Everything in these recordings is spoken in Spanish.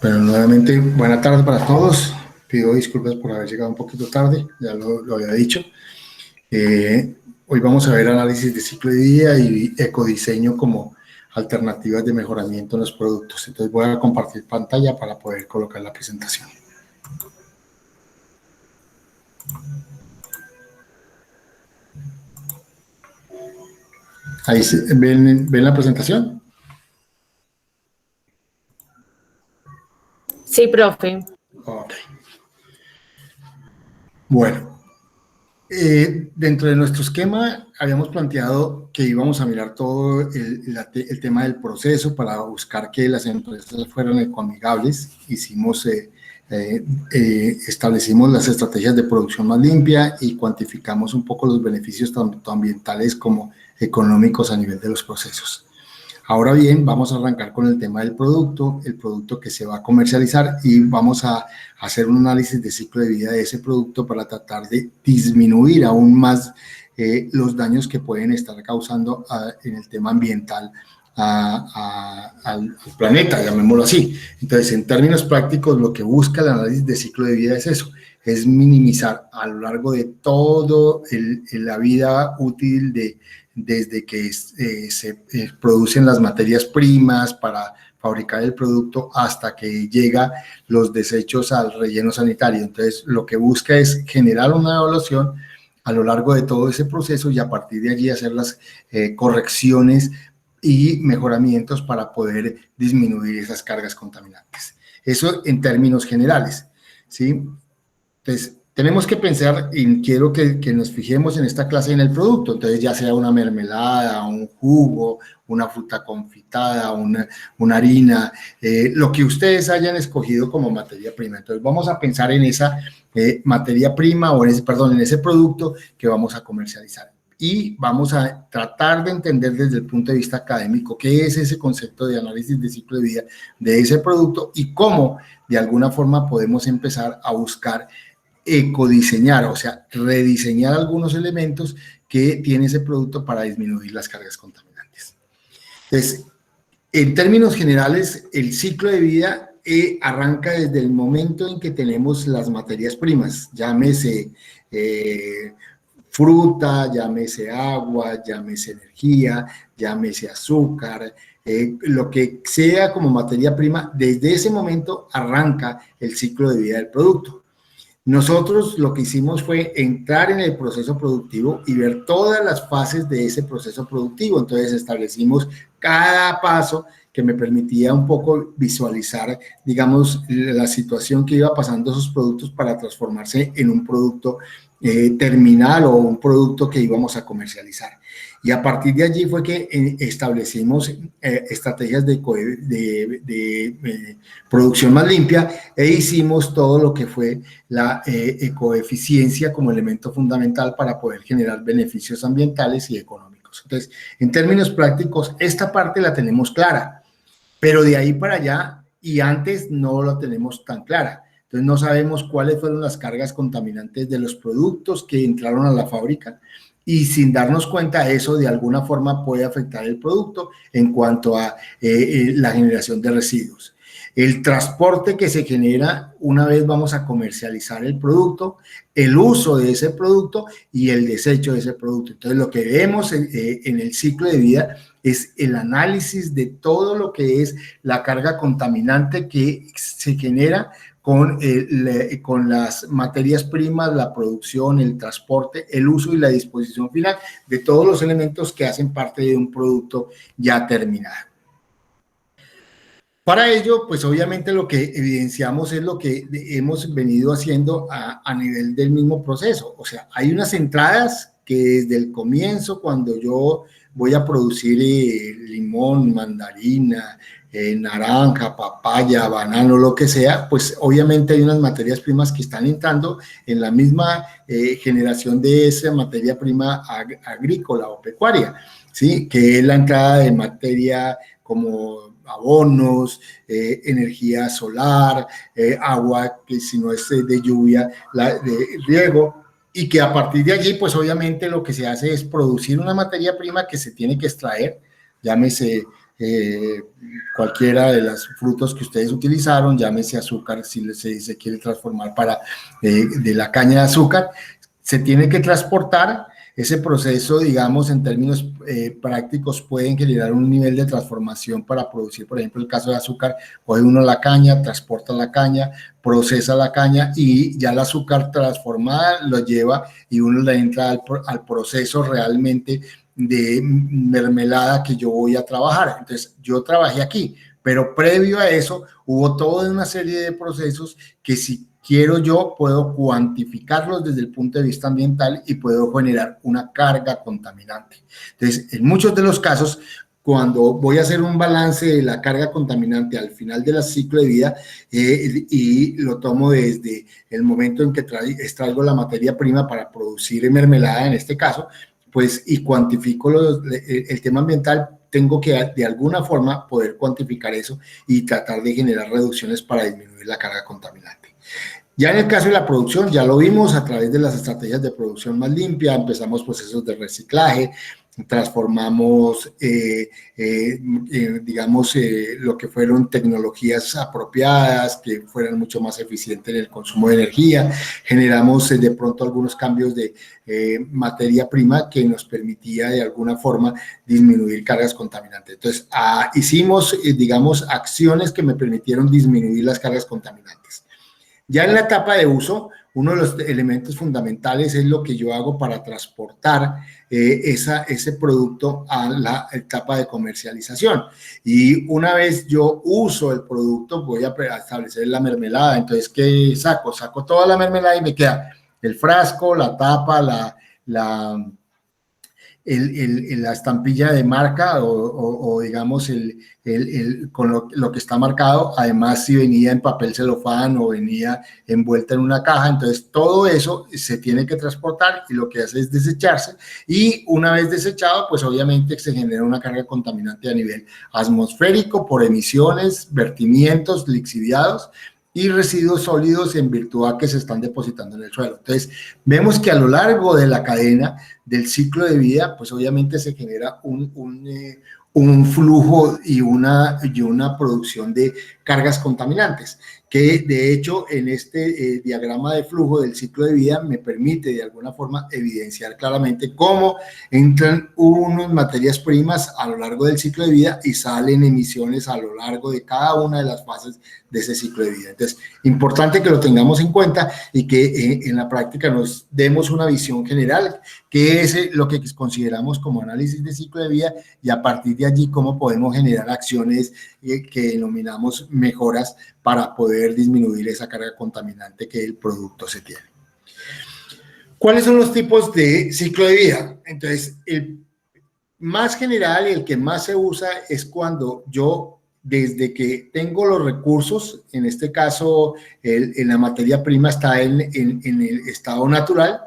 Bueno, nuevamente, buena tarde para todos. Pido disculpas por haber llegado un poquito tarde, ya lo había dicho. Hoy vamos a ver análisis de ciclo de vida y ecodiseño como alternativas de mejoramiento en los productos. Entonces voy a compartir pantalla para poder colocar la presentación. Ahí ven la presentación. Sí, profe. Ok. Bueno, dentro de nuestro esquema habíamos planteado que íbamos a mirar todo el tema del proceso para buscar que las empresas fueran ecoamigables. Establecimos las estrategias de producción más limpia y cuantificamos un poco los beneficios tanto ambientales como económicos a nivel de los procesos. Ahora bien, vamos a arrancar con el tema del producto, el producto que se va a comercializar, y vamos a hacer un análisis de ciclo de vida de ese producto para tratar de disminuir aún más los daños que pueden estar causando en el tema ambiental al planeta, llamémoslo así. Entonces, en términos prácticos, lo que busca el análisis de ciclo de vida es eso, es minimizar a lo largo de todo la vida útil desde que se producen las materias primas para fabricar el producto hasta que llega los desechos al relleno sanitario. Entonces, lo que busca es generar una evaluación a lo largo de todo ese proceso y a partir de allí hacer las correcciones y mejoramientos para poder disminuir esas cargas contaminantes. Eso en términos generales, ¿sí? Entonces, tenemos que pensar, y quiero que nos fijemos en esta clase en el producto, entonces ya sea una mermelada, un jugo, una fruta confitada, una harina, lo que ustedes hayan escogido como materia prima. Entonces vamos a pensar en esa materia prima o en ese producto que vamos a comercializar. Y vamos a tratar de entender desde el punto de vista académico qué es ese concepto de análisis de ciclo de vida de ese producto y cómo de alguna forma podemos empezar a buscar ecodiseñar, o sea, rediseñar algunos elementos que tiene ese producto para disminuir las cargas contaminantes. Entonces, en términos generales, el ciclo de vida arranca desde el momento en que tenemos las materias primas, llámese fruta, llámese agua, llámese energía, llámese azúcar, lo que sea como materia prima, desde ese momento arranca el ciclo de vida del producto. Nosotros lo que hicimos fue entrar en el proceso productivo y ver todas las fases de ese proceso productivo. Entonces establecimos cada paso que me permitía un poco visualizar, digamos, la situación que iba pasando esos productos para transformarse en un producto terminal o un producto que íbamos a comercializar. Y a partir de allí fue que establecimos estrategias de producción más limpia e hicimos todo lo que fue la ecoeficiencia como elemento fundamental para poder generar beneficios ambientales y económicos. Entonces, en términos prácticos, esta parte la tenemos clara, pero de ahí para allá y antes no la tenemos tan clara. Entonces, no sabemos cuáles fueron las cargas contaminantes de los productos que entraron a la fábrica, y sin darnos cuenta eso de alguna forma puede afectar el producto en cuanto a la generación de residuos. El transporte que se genera una vez vamos a comercializar el producto, el uso de ese producto y el desecho de ese producto. Entonces, lo que vemos en el ciclo de vida es el análisis de todo lo que es la carga contaminante que se genera con las materias primas, la producción, el transporte, el uso y la disposición final de todos los elementos que hacen parte de un producto ya terminado. Para ello, pues obviamente lo que evidenciamos es lo que hemos venido haciendo a nivel del mismo proceso. O sea, hay unas entradas que desde el comienzo, cuando yo voy a producir limón, mandarina, naranja, papaya, banano, lo que sea, pues obviamente hay unas materias primas que están entrando en la misma generación de esa materia prima agrícola o pecuaria, ¿sí? Que es la entrada de materia como abonos, energía solar, agua que si no es de lluvia, de riego, y que a partir de allí, pues obviamente lo que se hace es producir una materia prima que se tiene que extraer, llámese eh, cualquiera de los frutos que ustedes utilizaron, llámese azúcar, si se quiere transformar de la caña de azúcar, se tiene que transportar. Ese proceso, digamos, en términos prácticos, pueden generar un nivel de transformación para producir, por ejemplo, el caso de azúcar, coge uno la caña, transporta la caña, procesa la caña y ya el azúcar transformada lo lleva y uno le entra al proceso realmente de mermelada que yo voy a trabajar. Entonces, yo trabajé aquí, pero previo a eso hubo toda una serie de procesos que si quiero yo, puedo cuantificarlos desde el punto de vista ambiental y puedo generar una carga contaminante. Entonces, en muchos de los casos, cuando voy a hacer un balance de la carga contaminante al final del ciclo de vida y lo tomo desde el momento en que extraigo la materia prima para producir mermelada, en este caso, pues, y cuantifico el tema ambiental, tengo que de alguna forma poder cuantificar eso y tratar de generar reducciones para disminuir la carga contaminante. Ya en el caso de la producción, ya lo vimos a través de las estrategias de producción más limpia, empezamos procesos de reciclaje, transformamos, digamos, lo que fueron tecnologías apropiadas, que fueran mucho más eficientes en el consumo de energía, generamos de pronto algunos cambios de materia prima que nos permitía de alguna forma disminuir cargas contaminantes. Entonces, hicimos, digamos, acciones que me permitieron disminuir las cargas contaminantes. Ya en la etapa de uso, uno de los elementos fundamentales es lo que yo hago para transportar ese producto a la etapa de comercialización. Y una vez yo uso el producto, voy a establecer la mermelada. Entonces, ¿qué saco? Saco toda la mermelada y me queda el frasco, la tapa, la estampilla de marca o digamos con lo que está marcado, además si venía en papel celofán o venía envuelta en una caja, entonces todo eso se tiene que transportar y lo que hace es desecharse y una vez desechado, pues obviamente se genera una carga contaminante a nivel atmosférico por emisiones, vertimientos, lixiviados y residuos sólidos en virtud a que se están depositando en el suelo. Entonces, vemos que a lo largo de la cadena del ciclo de vida, pues obviamente se genera un flujo y una producción de cargas contaminantes, que de hecho en este diagrama de flujo del ciclo de vida me permite de alguna forma evidenciar claramente cómo entran unas materias primas a lo largo del ciclo de vida y salen emisiones a lo largo de cada una de las fases de ese ciclo de vida. Entonces, importante que lo tengamos en cuenta y que en la práctica nos demos una visión general, que es lo que consideramos como análisis de ciclo de vida y a partir de allí cómo podemos generar acciones que denominamos mejoras para poder disminuir esa carga contaminante que el producto se tiene. ¿Cuáles son los tipos de ciclo de vida? Entonces, el más general y el que más se usa es cuando yo, desde que tengo los recursos, en este caso, en la materia prima está en el estado natural,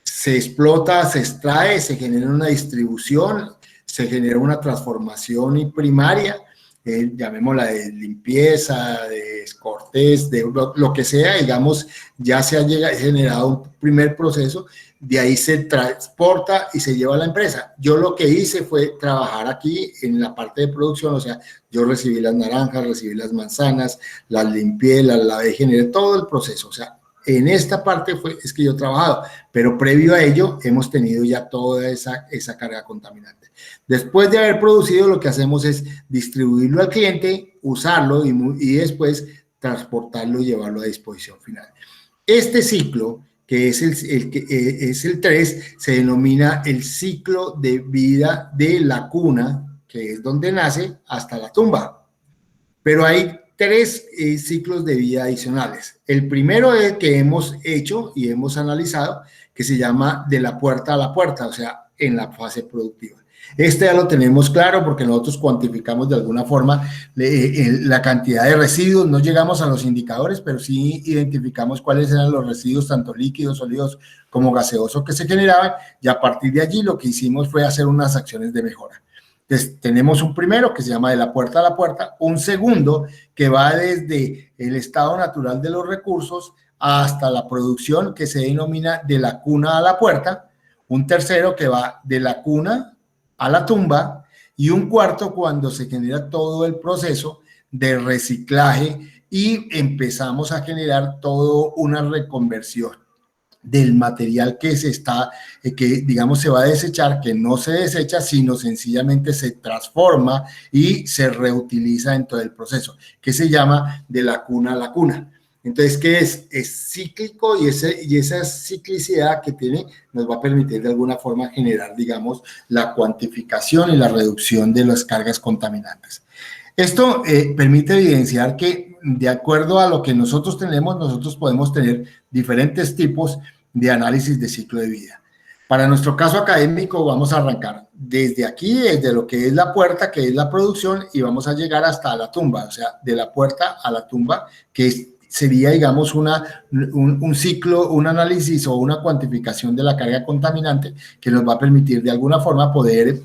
se explota, se extrae, se genera una distribución, se genera una transformación primaria, llamémosla de limpieza, de cortés, de lo que sea, digamos, ya se ha generado un primer proceso, de ahí se transporta y se lleva a la empresa. Yo lo que hice fue trabajar aquí en la parte de producción, o sea, yo recibí las naranjas, recibí las manzanas, las limpié, las lavé, generé todo el proceso, o sea, en esta parte es que yo he trabajado, pero previo a ello hemos tenido ya toda esa carga contaminante. Después de haber producido, lo que hacemos es distribuirlo al cliente, usarlo y después transportarlo y llevarlo a disposición final. Este ciclo, que es el 3, se denomina el ciclo de vida de la cuna, que es donde nace, hasta la tumba. Pero hay 3 ciclos de vida adicionales. El primero es el que hemos hecho y hemos analizado, que se llama de la puerta a la puerta, o sea, en la fase productiva. Este ya lo tenemos claro porque nosotros cuantificamos de alguna forma la cantidad de residuos, no llegamos a los indicadores, pero sí identificamos cuáles eran los residuos, tanto líquidos, sólidos como gaseosos que se generaban, y a partir de allí lo que hicimos fue hacer unas acciones de mejora. Entonces, tenemos un primero que se llama de la puerta a la puerta, un segundo que va desde el estado natural de los recursos hasta la producción que se denomina de la cuna a la puerta, un tercero que va de la cuna a la tumba y un cuarto cuando se genera todo el proceso de reciclaje y empezamos a generar toda una reconversión del material que que digamos se va a desechar, que no se desecha, sino sencillamente se transforma y se reutiliza en todo el proceso, que se llama de la cuna a la cuna. Entonces, ¿qué es? Es cíclico y esa ciclicidad que tiene nos va a permitir de alguna forma generar, digamos, la cuantificación y la reducción de las cargas contaminantes. Esto permite evidenciar que de acuerdo a lo que nosotros tenemos, nosotros podemos tener diferentes tipos de análisis de ciclo de vida. Para nuestro caso académico vamos a arrancar desde aquí, desde lo que es la puerta, que es la producción, y vamos a llegar hasta la tumba, o sea, de la puerta a la tumba, sería, digamos, un ciclo, un análisis o una cuantificación de la carga contaminante que nos va a permitir de alguna forma poder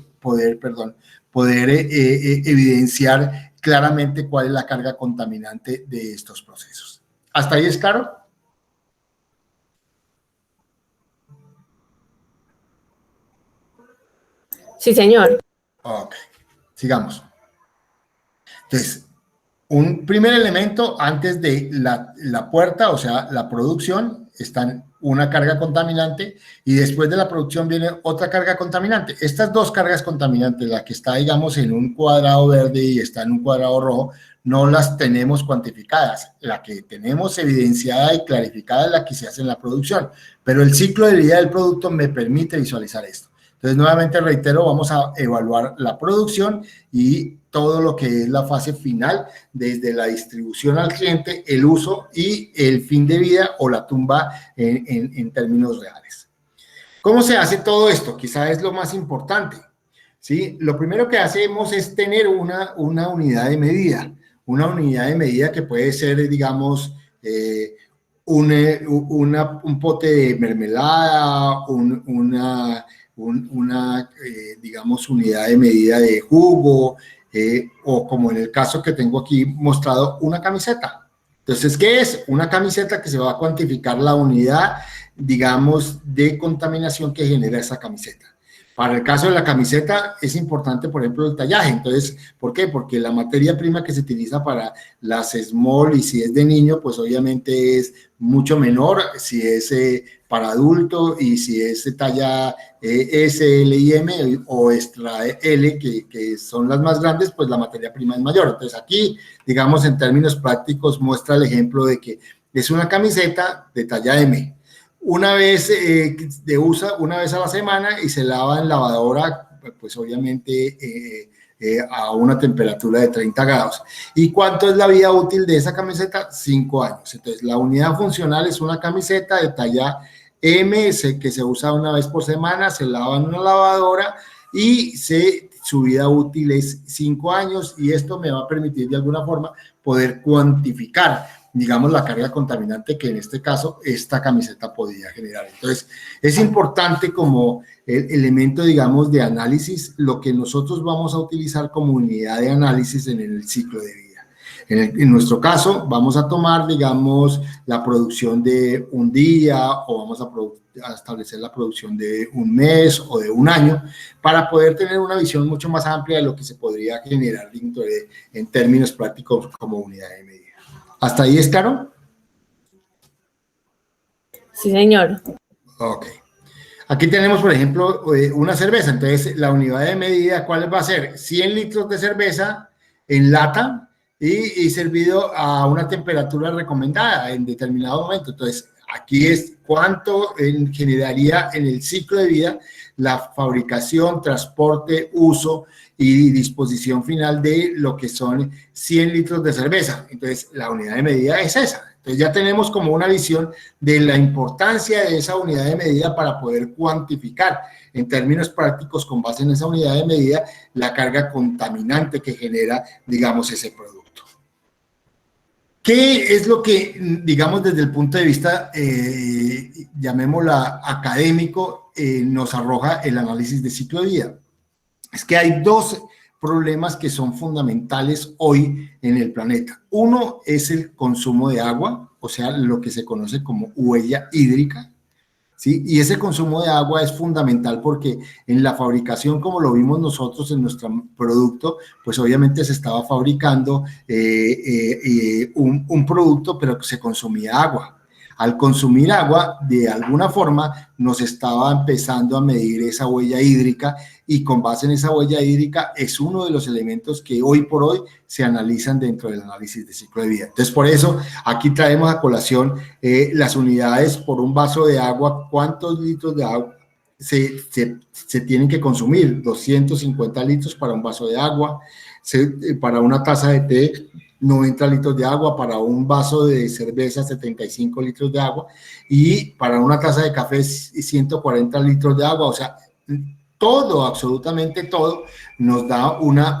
evidenciar claramente cuál es la carga contaminante de estos procesos. ¿Hasta ahí es claro? Sí, señor. Ok, sigamos. Entonces, un primer elemento antes de la puerta, o sea, la producción, está una carga contaminante y después de la producción viene otra carga contaminante. Estas dos cargas contaminantes, la que está, digamos, en un cuadrado verde y está en un cuadrado rojo, no las tenemos cuantificadas. La que tenemos evidenciada y clarificada es la que se hace en la producción, pero el ciclo de vida del producto me permite visualizar esto. Entonces, nuevamente reitero, vamos a evaluar la producción y todo lo que es la fase final, desde la distribución al cliente, el uso y el fin de vida o la tumba en términos reales. ¿Cómo se hace todo esto? Quizá es lo más importante, ¿sí? Lo primero que hacemos es tener una unidad de medida, que puede ser, digamos, un pote de mermelada, digamos, unidad de medida de jugo, o como en el caso que tengo aquí mostrado, una camiseta. Entonces, ¿qué es? Una camiseta que se va a cuantificar la unidad, digamos, de contaminación que genera esa camiseta. Para el caso de la camiseta es importante, por ejemplo, el tallaje. Entonces, ¿por qué? Porque la materia prima que se utiliza para las small y si es de niño, pues obviamente es mucho menor si es para adulto y si es talla S, L y M o extra L, que son las más grandes, pues la materia prima es mayor. Entonces aquí, digamos, en términos prácticos, muestra el ejemplo de que es una camiseta de talla M. Una vez una vez a la semana y se lava en lavadora, pues obviamente a una temperatura de 30 grados. ¿Y cuánto es la vida útil de esa camiseta? 5 años. Entonces, la unidad funcional es una camiseta de talla M, que se usa una vez por semana, se lava en una lavadora y su vida útil es 5 años, y esto me va a permitir de alguna forma poder cuantificar, digamos, la carga contaminante que en este caso esta camiseta podría generar. Entonces, es importante como el elemento, digamos, de análisis, lo que nosotros vamos a utilizar como unidad de análisis en el ciclo de vida. En nuestro caso, vamos a tomar, digamos, la producción de un día o vamos a establecer la producción de un mes o de un año para poder tener una visión mucho más amplia de lo que se podría generar en términos prácticos como unidad de medida. ¿Hasta ahí es claro? Sí, señor. Ok. Aquí tenemos, por ejemplo, una cerveza. Entonces, la unidad de medida, ¿cuál va a ser? 100 litros de cerveza en lata y servido a una temperatura recomendada en determinado momento. Entonces, aquí es cuánto generaría en el ciclo de vida la fabricación, transporte, uso y disposición final de lo que son 100 litros de cerveza. Entonces, la unidad de medida es esa. Entonces, ya tenemos como una visión de la importancia de esa unidad de medida para poder cuantificar en términos prácticos, con base en esa unidad de medida, la carga contaminante que genera, digamos, ese producto. ¿Qué es lo que, digamos, desde el punto de vista, llamémosla académico, nos arroja el análisis de ciclo de vida? Es que hay dos problemas que son fundamentales hoy en el planeta. Uno es el consumo de agua, o sea, lo que se conoce como huella hídrica, ¿sí? Y ese consumo de agua es fundamental porque en la fabricación, como lo vimos nosotros en nuestro producto, pues obviamente se estaba fabricando un producto, pero que se consumía agua. Al consumir agua, de alguna forma, nos estaba empezando a medir esa huella hídrica y con base en esa huella hídrica es uno de los elementos que hoy por hoy se analizan dentro del análisis de ciclo de vida. Entonces, por eso, aquí traemos a colación las unidades por un vaso de agua, cuántos litros de agua se tienen que consumir, 250 litros para un vaso de agua, para una taza de té, 90 litros de agua, para un vaso de cerveza 75 litros de agua y para una taza de café 140 litros de agua, o sea, todo, absolutamente todo, nos da una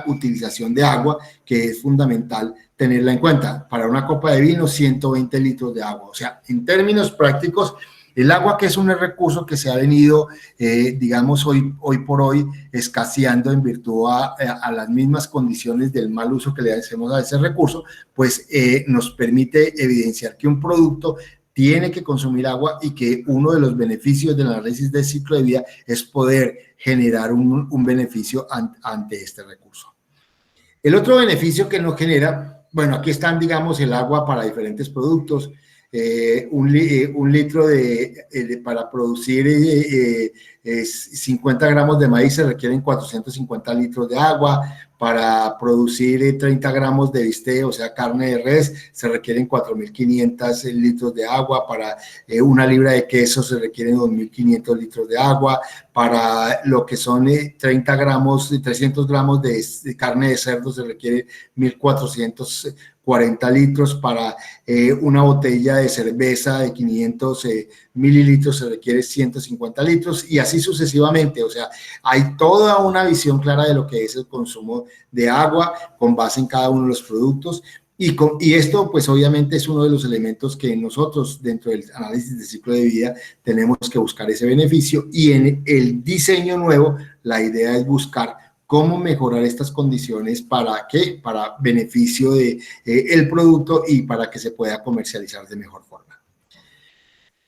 utilización de agua que es fundamental tenerla en cuenta. Para una copa de vino, 120 litros de agua. O sea, en términos prácticos, el agua, que es un recurso que se ha venido, digamos, hoy por hoy escaseando en virtud a las mismas condiciones del mal uso que le hacemos a ese recurso, pues nos permite evidenciar que un producto tiene que consumir agua y que uno de los beneficios del análisis del ciclo de vida es poder generar un beneficio ante este recurso. El otro beneficio que nos genera, bueno, aquí están, digamos, el agua para diferentes productos. Un litro para producir 50 gramos de maíz se requieren 450 litros de agua. Para producir 30 gramos de bistec, o sea, carne de res, se requieren 4.500 litros de agua. Para una libra de queso se requieren 2.500 litros de agua. Para lo que son 300 gramos de carne de cerdo se requiere 1.440 litros. Para una botella de cerveza de 500 mililitros se requiere 150 litros y así sucesivamente. O sea, hay toda una visión clara de lo que es el consumo de agua con base en cada uno de los productos. Y esto, pues obviamente es uno de los elementos que nosotros dentro del análisis de ciclo de vida tenemos que buscar ese beneficio, y en el diseño nuevo la idea es buscar cómo mejorar estas condiciones. ¿Para qué? Para beneficio de el producto y para que se pueda comercializar de mejor forma.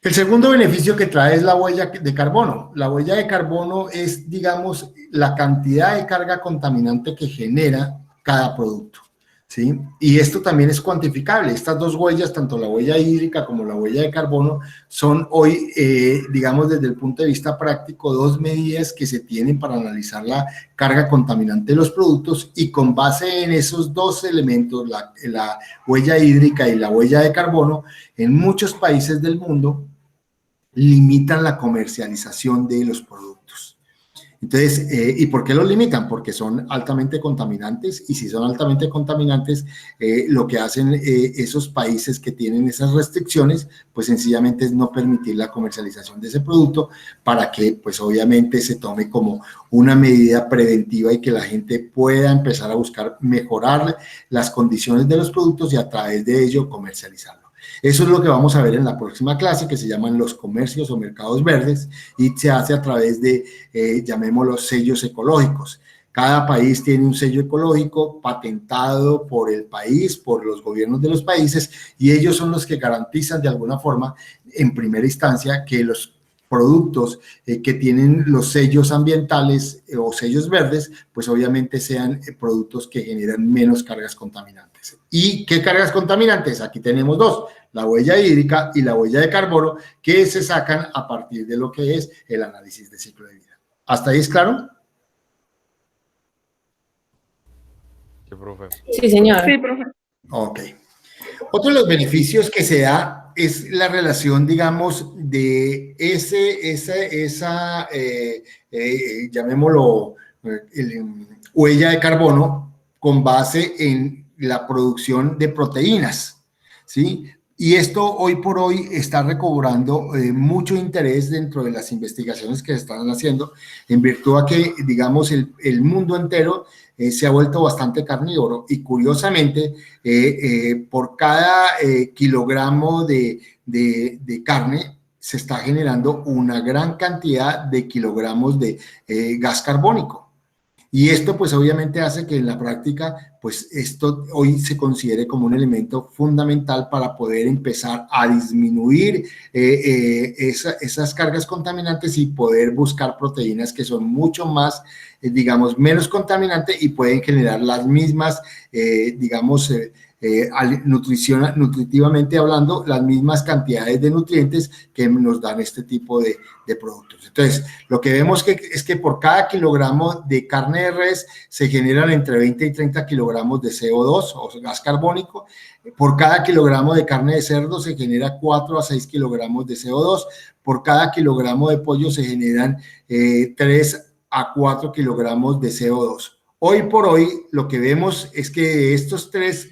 El segundo beneficio que trae es la huella de carbono. La huella de carbono es, digamos, la cantidad de carga contaminante que genera cada producto, ¿sí? Y esto también es cuantificable. Estas dos huellas, tanto la huella hídrica como la huella de carbono, son hoy, digamos, desde el punto de vista práctico, dos medidas que se tienen para analizar la carga contaminante de los productos, y con base en esos dos elementos, la huella hídrica y la huella de carbono, en muchos países del mundo limitan la comercialización de los productos. Entonces, ¿y por qué los limitan? Porque son altamente contaminantes, y si son altamente contaminantes, lo que hacen esos países que tienen esas restricciones, pues sencillamente es no permitir la comercialización de ese producto, para que pues obviamente se tome como una medida preventiva y que la gente pueda empezar a buscar mejorar las condiciones de los productos y a través de ello comercializarlo. Eso es lo que vamos a ver en la próxima clase, que se llaman los comercios o mercados verdes, y se hace a través de, llamémoslos, sellos ecológicos. Cada país tiene un sello ecológico patentado por el país, por los gobiernos de los países, y ellos son los que garantizan de alguna forma, en primera instancia, que los productos que tienen los sellos ambientales o sellos verdes, pues obviamente sean productos que generan menos cargas contaminantes. ¿Y qué cargas contaminantes? Aquí tenemos dos: la huella hídrica y la huella de carbono, que se sacan a partir de lo que es el análisis de ciclo de vida. ¿Hasta ahí es claro? Sí, profe. Sí, señor. Sí, profe. Ok. Otro de los beneficios que se da es la relación, digamos, de llamémoslo, huella de carbono con base en la producción de proteínas, ¿sí? Y esto hoy por hoy está recobrando mucho interés dentro de las investigaciones que se están haciendo, en virtud a que, digamos, el mundo entero se ha vuelto bastante carnívoro, y curiosamente, por cada kilogramo de carne se está generando una gran cantidad de kilogramos de gas carbónico. Y esto pues obviamente hace que en la práctica pues esto hoy se considere como un elemento fundamental para poder empezar a disminuir esas cargas contaminantes y poder buscar proteínas que son mucho más, digamos, menos contaminantes y pueden generar las mismas, digamos, nutritivamente hablando, las mismas cantidades de nutrientes que nos dan este tipo de productos. Entonces, lo que vemos es que por cada kilogramo de carne de res se generan entre 20 y 30 kilogramos de CO2 o gas carbónico. Por cada kilogramo de carne de cerdo se genera 4 a 6 kilogramos de CO2. Por cada kilogramo de pollo se generan 3 a 4 kilogramos de CO2. Hoy por hoy, lo que vemos es que de estos tres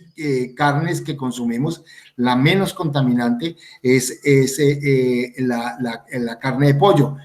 carnes que consumimos, la menos contaminante es la carne de pollo.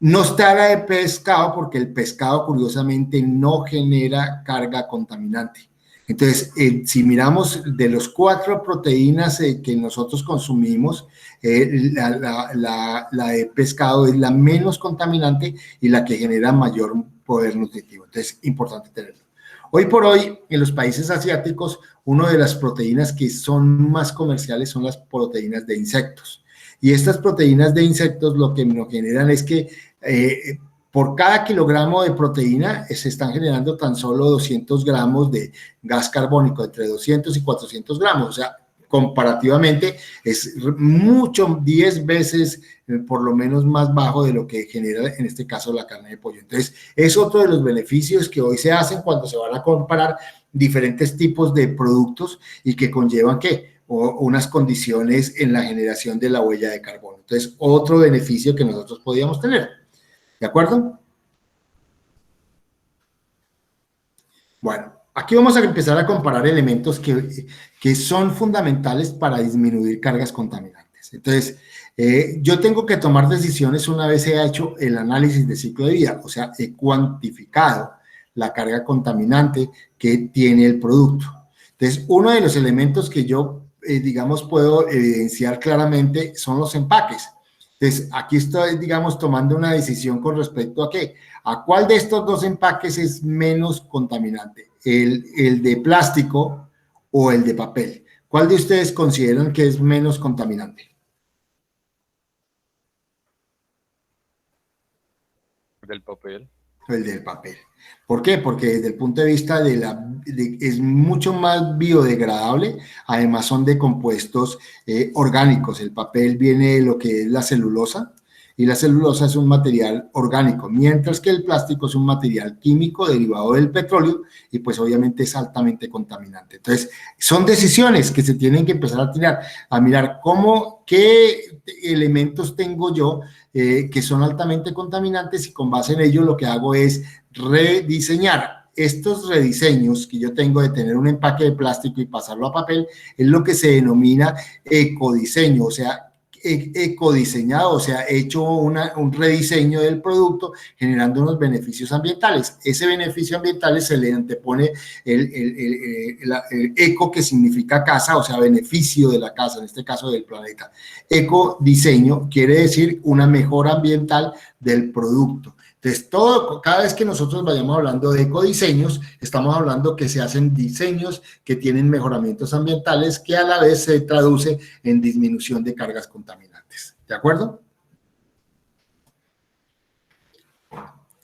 No está la de pescado porque el pescado curiosamente no genera carga contaminante. Entonces, si miramos de los 4 proteínas que nosotros consumimos, la de pescado es la menos contaminante y la que genera mayor poder nutritivo. Entonces, importante tenerlo. Hoy por hoy, en los países asiáticos, una de las proteínas que son más comerciales son las proteínas de insectos. Y estas proteínas de insectos lo que nos generan es que por cada kilogramo de proteína se están generando tan solo 200 gramos de gas carbónico, entre 200 y 400 gramos. O sea, comparativamente es mucho, 10 veces por lo menos más bajo de lo que genera en este caso la carne de pollo. Entonces, es otro de los beneficios que hoy se hacen cuando se van a comparar diferentes tipos de productos y que conllevan ¿qué? Unas condiciones en la generación de la huella de carbono. Entonces, otro beneficio que nosotros podíamos tener. ¿De acuerdo? Bueno, aquí vamos a empezar a comparar elementos que son fundamentales para disminuir cargas contaminantes. Entonces, yo tengo que tomar decisiones una vez he hecho el análisis de ciclo de vida, o sea, he cuantificado la carga contaminante que tiene el producto. Entonces, uno de los elementos que yo, digamos, puedo evidenciar claramente son los empaques. Entonces, aquí estoy, digamos, tomando una decisión con respecto a qué, a cuál de estos dos empaques es menos contaminante, el de plástico o el de papel. ¿Cuál de ustedes consideran que es menos contaminante? Del papel. El del papel. ¿Por qué? Porque desde el punto de vista es mucho más biodegradable, además son de compuestos orgánicos. El papel viene de lo que es la celulosa, y la celulosa es un material orgánico, mientras que el plástico es un material químico derivado del petróleo y pues obviamente es altamente contaminante. Entonces, son decisiones que se tienen que empezar a mirar qué elementos tengo yo que son altamente contaminantes y con base en ello lo que hago es rediseñar. Estos rediseños que yo tengo de tener un empaque de plástico y pasarlo a papel es lo que se denomina ecodiseño, o sea, ecodiseñado, o sea, hecho un rediseño del producto generando unos beneficios ambientales. Ese beneficio ambiental se le antepone el eco, que significa casa, o sea, beneficio de la casa, en este caso del planeta. Ecodiseño quiere decir una mejora ambiental del producto. Entonces, cada vez que nosotros vayamos hablando de ecodiseños, estamos hablando que se hacen diseños que tienen mejoramientos ambientales que a la vez se traduce en disminución de cargas contaminantes. ¿De acuerdo?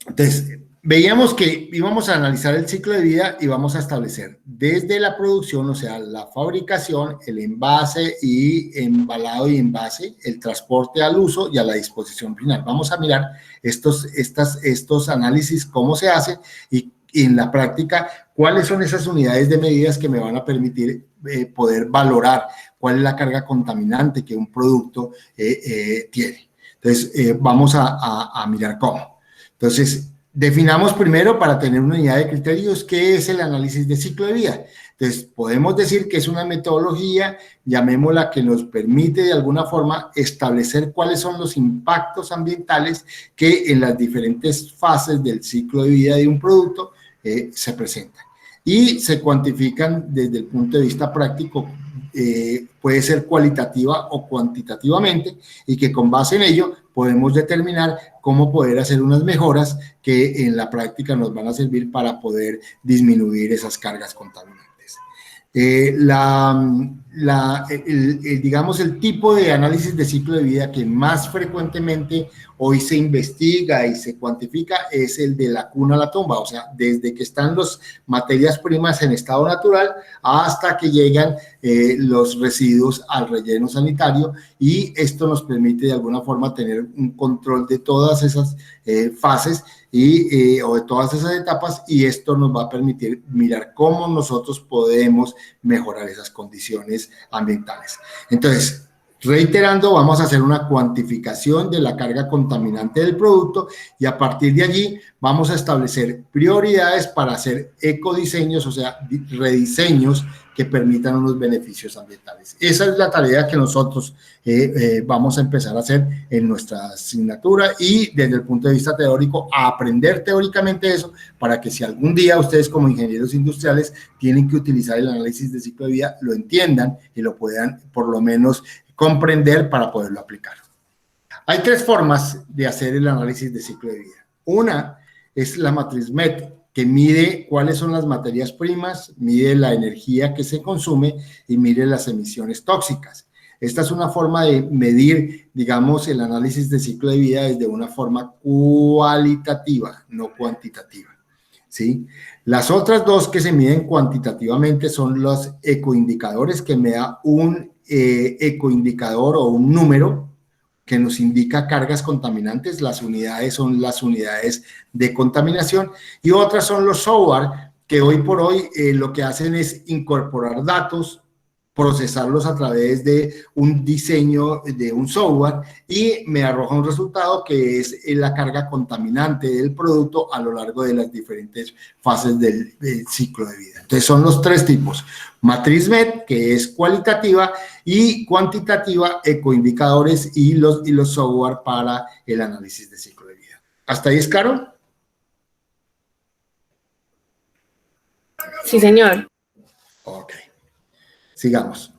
Entonces, veíamos que íbamos a analizar el ciclo de vida y vamos a establecer desde la producción, o sea, la fabricación, el envase y embalado y envase, el transporte al uso y a la disposición final. Vamos a mirar estos análisis, cómo se hace y en la práctica, cuáles son esas unidades de medidas que me van a permitir poder valorar cuál es la carga contaminante que un producto tiene. Entonces, vamos a mirar cómo. Entonces, definamos primero para tener una unidad de criterios qué es el análisis de ciclo de vida. Entonces, podemos decir que es una metodología, llamémosla, que nos permite de alguna forma establecer cuáles son los impactos ambientales que en las diferentes fases del ciclo de vida de un producto se presentan. Y se cuantifican desde el punto de vista práctico, puede ser cualitativa o cuantitativamente, y que con base en ello podemos determinar cómo poder hacer unas mejoras que en la práctica nos van a servir para poder disminuir esas cargas contaminantes. Digamos, el tipo de análisis de ciclo de vida que más frecuentemente hoy se investiga y se cuantifica es el de la cuna a la tumba, o sea, desde que están las materias primas en estado natural hasta que llegan los residuos al relleno sanitario, y esto nos permite de alguna forma tener un control de todas esas fases o de todas esas etapas, y esto nos va a permitir mirar cómo nosotros podemos mejorar esas condiciones ambientales. Entonces, reiterando, vamos a hacer una cuantificación de la carga contaminante del producto, y a partir de allí vamos a establecer prioridades para hacer ecodiseños, o sea, rediseños que permitan unos beneficios ambientales. Esa es la tarea que nosotros vamos a empezar a hacer en nuestra asignatura, y desde el punto de vista teórico, a aprender teóricamente eso, para que si algún día ustedes como ingenieros industriales tienen que utilizar el análisis de ciclo de vida, lo entiendan y lo puedan por lo menos comprender para poderlo aplicar. Hay tres formas de hacer el análisis de ciclo de vida. Una es la matriz MET, que mide cuáles son las materias primas, mide la energía que se consume y mide las emisiones tóxicas. Esta es una forma de medir, digamos, el análisis de ciclo de vida desde una forma cualitativa, no cuantitativa, ¿sí? Las otras dos que se miden cuantitativamente son los ecoindicadores, que me da un ecoindicador o un número que nos indica cargas contaminantes. Las unidades son las unidades de contaminación, y otras son los software, que hoy por hoy lo que hacen es incorporar datos, procesarlos a través de un diseño de un software, y me arroja un resultado que es la carga contaminante del producto a lo largo de las diferentes fases del ciclo de vida. Entonces son los tres tipos: matriz MET, que es cualitativa, y cuantitativa, ecoindicadores y los software para el análisis de ciclo de vida. ¿Hasta ahí es claro? Sí, señor. Ok. Sigamos.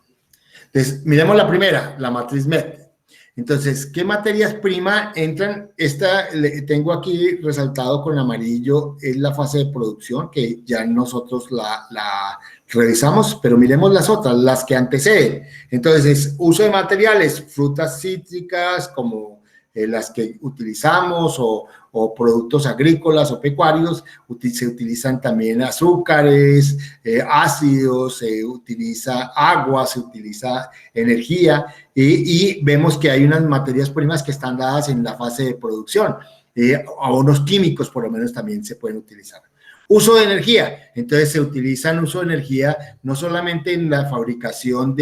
Entonces, miremos la primera, la matriz MET. Entonces, ¿qué materias primas entran? Esta tengo aquí resaltado con amarillo, es la fase de producción, que ya nosotros la revisamos, pero miremos las otras, las que anteceden. Entonces, uso de materiales, frutas cítricas como las que utilizamos, o productos agrícolas o pecuarios. Se utilizan también azúcares, ácidos, se utiliza agua, se utiliza energía, y vemos que hay unas materias primas que están dadas en la fase de producción. Abonos químicos por lo menos también se pueden utilizar. Uso de energía, entonces se utilizan uso de energía no solamente en la fabricación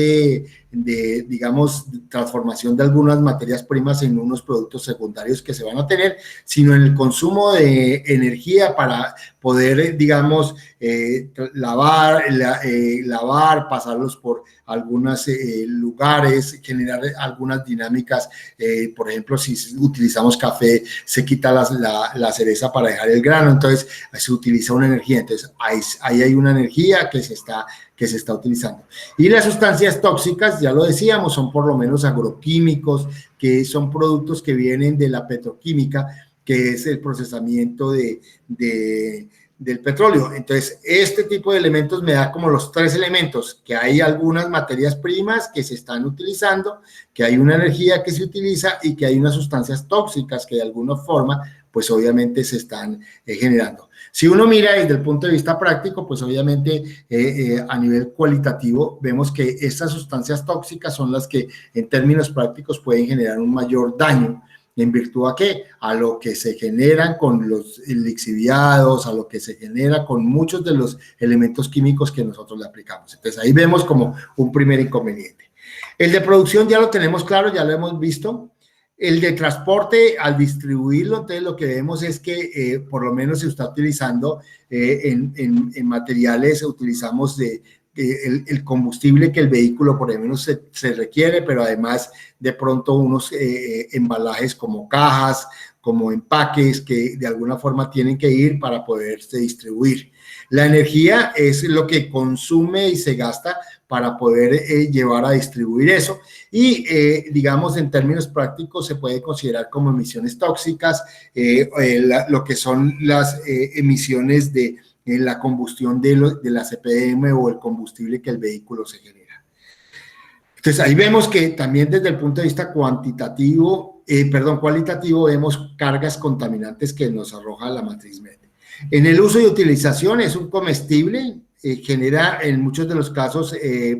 digamos, transformación de algunas materias primas en unos productos secundarios que se van a tener, sino en el consumo de energía para poder, digamos, lavar, pasarlos por algunos lugares, generar algunas dinámicas. Por ejemplo, si utilizamos café, se quita la cereza para dejar el grano, entonces se utiliza una energía. Entonces ahí hay una energía que se está utilizando. Y las sustancias tóxicas, ya lo decíamos, son por lo menos agroquímicos, que son productos que vienen de la petroquímica, que es el procesamiento del petróleo. Entonces, este tipo de elementos me da como los tres elementos: que hay algunas materias primas que se están utilizando, que hay una energía que se utiliza, y que hay unas sustancias tóxicas que de alguna forma, pues obviamente se están generando. Si uno mira desde el punto de vista práctico, pues obviamente a nivel cualitativo vemos que estas sustancias tóxicas son las que en términos prácticos pueden generar un mayor daño. ¿En virtud a qué? A lo que se generan con los lixiviados, a lo que se genera con muchos de los elementos químicos que nosotros le aplicamos. Entonces ahí vemos como un primer inconveniente. El de producción ya lo tenemos claro, ya lo hemos visto. El de transporte, al distribuirlo, entonces lo que vemos es que por lo menos se está utilizando en materiales, utilizamos el combustible que el vehículo por lo menos se requiere, pero además de pronto unos embalajes como cajas, como empaques que de alguna forma tienen que ir para poderse distribuir. La energía es lo que consume y se gasta para poder llevar a distribuir eso. Y, digamos, en términos prácticos, se puede considerar como emisiones tóxicas lo que son las emisiones de la combustión de la CPM o el combustible que el vehículo se genera. Entonces, ahí vemos que también desde el punto de vista cualitativo vemos cargas contaminantes que nos arroja la matriz MED. En el uso y utilización es un comestible, genera en muchos de los casos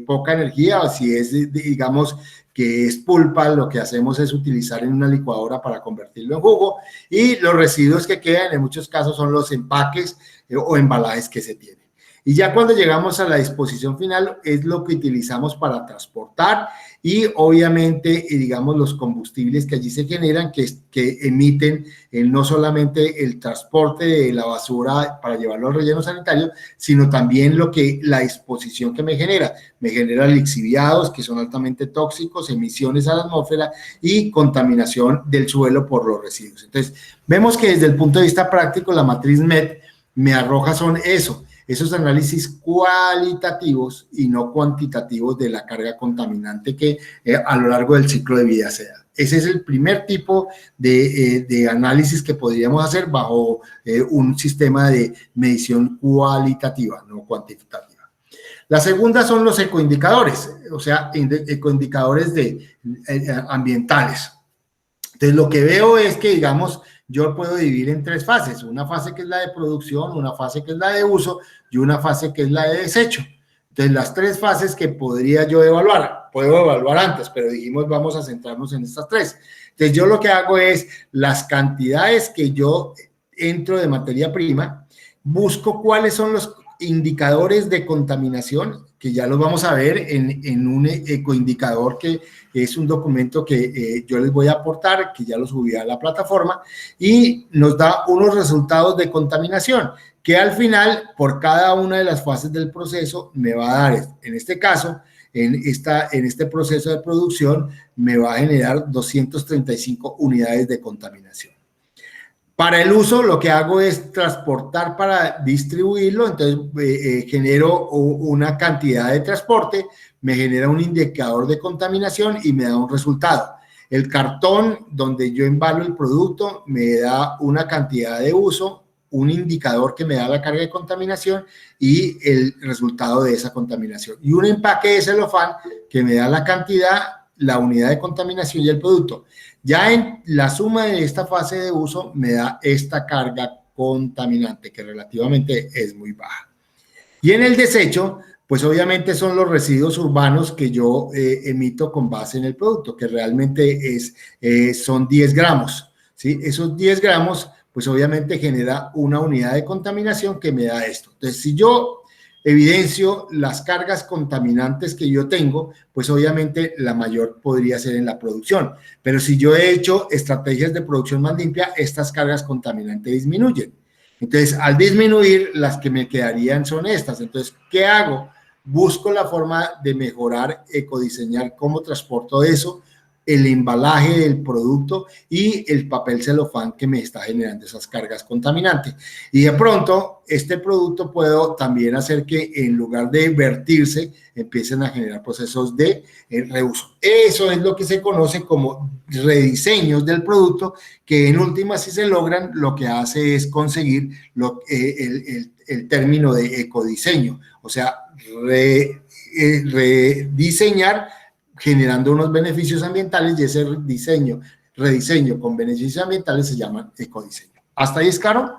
poca energía, o si es, digamos, que es pulpa, lo que hacemos es utilizar en una licuadora para convertirlo en jugo, y los residuos que quedan en muchos casos son los empaques o embalajes que se tienen. Y ya cuando llegamos a la disposición final es lo que utilizamos para transportar y obviamente, digamos, los combustibles que allí se generan que emiten no solamente el transporte de la basura para llevarlo al relleno sanitario, sino también la disposición que me genera. Me genera lixiviados que son altamente tóxicos, emisiones a la atmósfera y contaminación del suelo por los residuos. Entonces, vemos que desde el punto de vista práctico la matriz MED me arroja esos análisis cualitativos y no cuantitativos de la carga contaminante que a lo largo del ciclo de vida se da. Ese es el primer tipo de análisis que podríamos hacer bajo un sistema de medición cualitativa, no cuantitativa. La segunda son los ecoindicadores, o sea, ecoindicadores ambientales. Entonces, lo que veo es que, digamos, yo puedo dividir en tres fases, una fase que es la de producción, una fase que es la de uso y una fase que es la de desecho. Entonces, las tres fases que podría yo evaluar, puedo evaluar antes, pero dijimos vamos a centrarnos en estas tres. Entonces, yo lo que hago es las cantidades que yo entro de materia prima, busco cuáles son los indicadores de contaminación, que ya los vamos a ver en un ecoindicador que es un documento que yo les voy a aportar, que ya lo subí a la plataforma, y nos da unos resultados de contaminación, que al final, por cada una de las fases del proceso, me va a dar, en este caso, en este proceso de producción, me va a generar 235 unidades de contaminación. Para el uso, lo que hago es transportar para distribuirlo, entonces genero una cantidad de transporte, me genera un indicador de contaminación y me da un resultado. El cartón donde yo embalo el producto me da una cantidad de uso, un indicador que me da la carga de contaminación y el resultado de esa contaminación. Y un empaque de celofán que me da la cantidad, la unidad de contaminación y el producto. Ya en la suma de esta fase de uso me da esta carga contaminante que relativamente es muy baja. Y en el desecho, pues obviamente son los residuos urbanos que yo emito con base en el producto, que realmente son 10 gramos, ¿sí? Esos 10 gramos, pues obviamente genera una unidad de contaminación que me da esto. Entonces, si yo evidencio las cargas contaminantes que yo tengo, pues obviamente la mayor podría ser en la producción. Pero si yo he hecho estrategias de producción más limpia, estas cargas contaminantes disminuyen. Entonces, al disminuir, las que me quedarían son estas. Entonces, ¿qué hago? Busco la forma de mejorar, ecodiseñar cómo transporto eso, el embalaje del producto y el papel celofán que me está generando esas cargas contaminantes. Y de pronto, este producto puedo también hacer que en lugar de vertirse, empiecen a generar procesos de reuso. Eso es lo que se conoce como rediseños del producto, que en última, si se logran, lo que hace es conseguir el término de ecodiseño, o sea, rediseñar generando unos beneficios ambientales, y ese rediseño con beneficios ambientales se llama ecodiseño. ¿Hasta ahí es claro?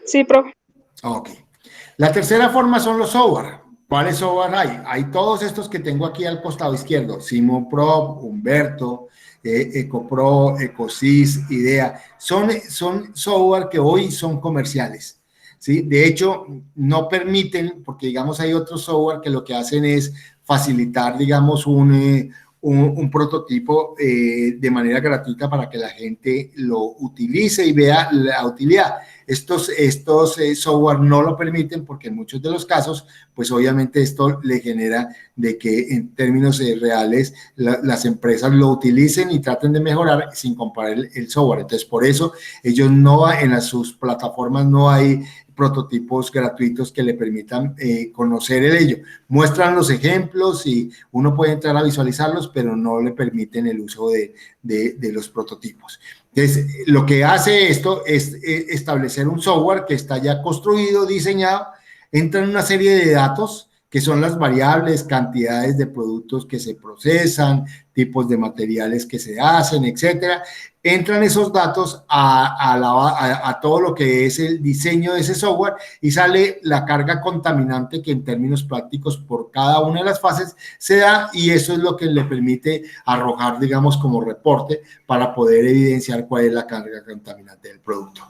Sí, profe. Ok. La tercera forma son los software. ¿Cuáles software hay? Hay todos estos que tengo aquí al costado izquierdo: Simoprop, Humberto, EcoPro, Ecosys, IDEA. Son software que hoy son comerciales, ¿sí? De hecho, no permiten, porque digamos hay otros software que lo que hacen es facilitar, digamos, un prototipo de manera gratuita para que la gente lo utilice y vea la utilidad. Estos software no lo permiten porque en muchos de los casos, pues obviamente esto le genera de que en términos reales las empresas lo utilicen y traten de mejorar sin comparar el software. Entonces, por eso ellos no, sus plataformas no hay prototipos gratuitos que le permitan conocer el ello. Muestran los ejemplos y uno puede entrar a visualizarlos, pero no le permiten el uso de los prototipos. Entonces, lo que hace esto es establecer un software que está ya construido, diseñado, entra en una serie de datos que son las variables, cantidades de productos que se procesan, tipos de materiales que se hacen, etcétera. Entran esos datos a todo lo que es el diseño de ese software y sale la carga contaminante que en términos prácticos por cada una de las fases se da, y eso es lo que le permite arrojar, digamos, como reporte para poder evidenciar cuál es la carga contaminante del producto.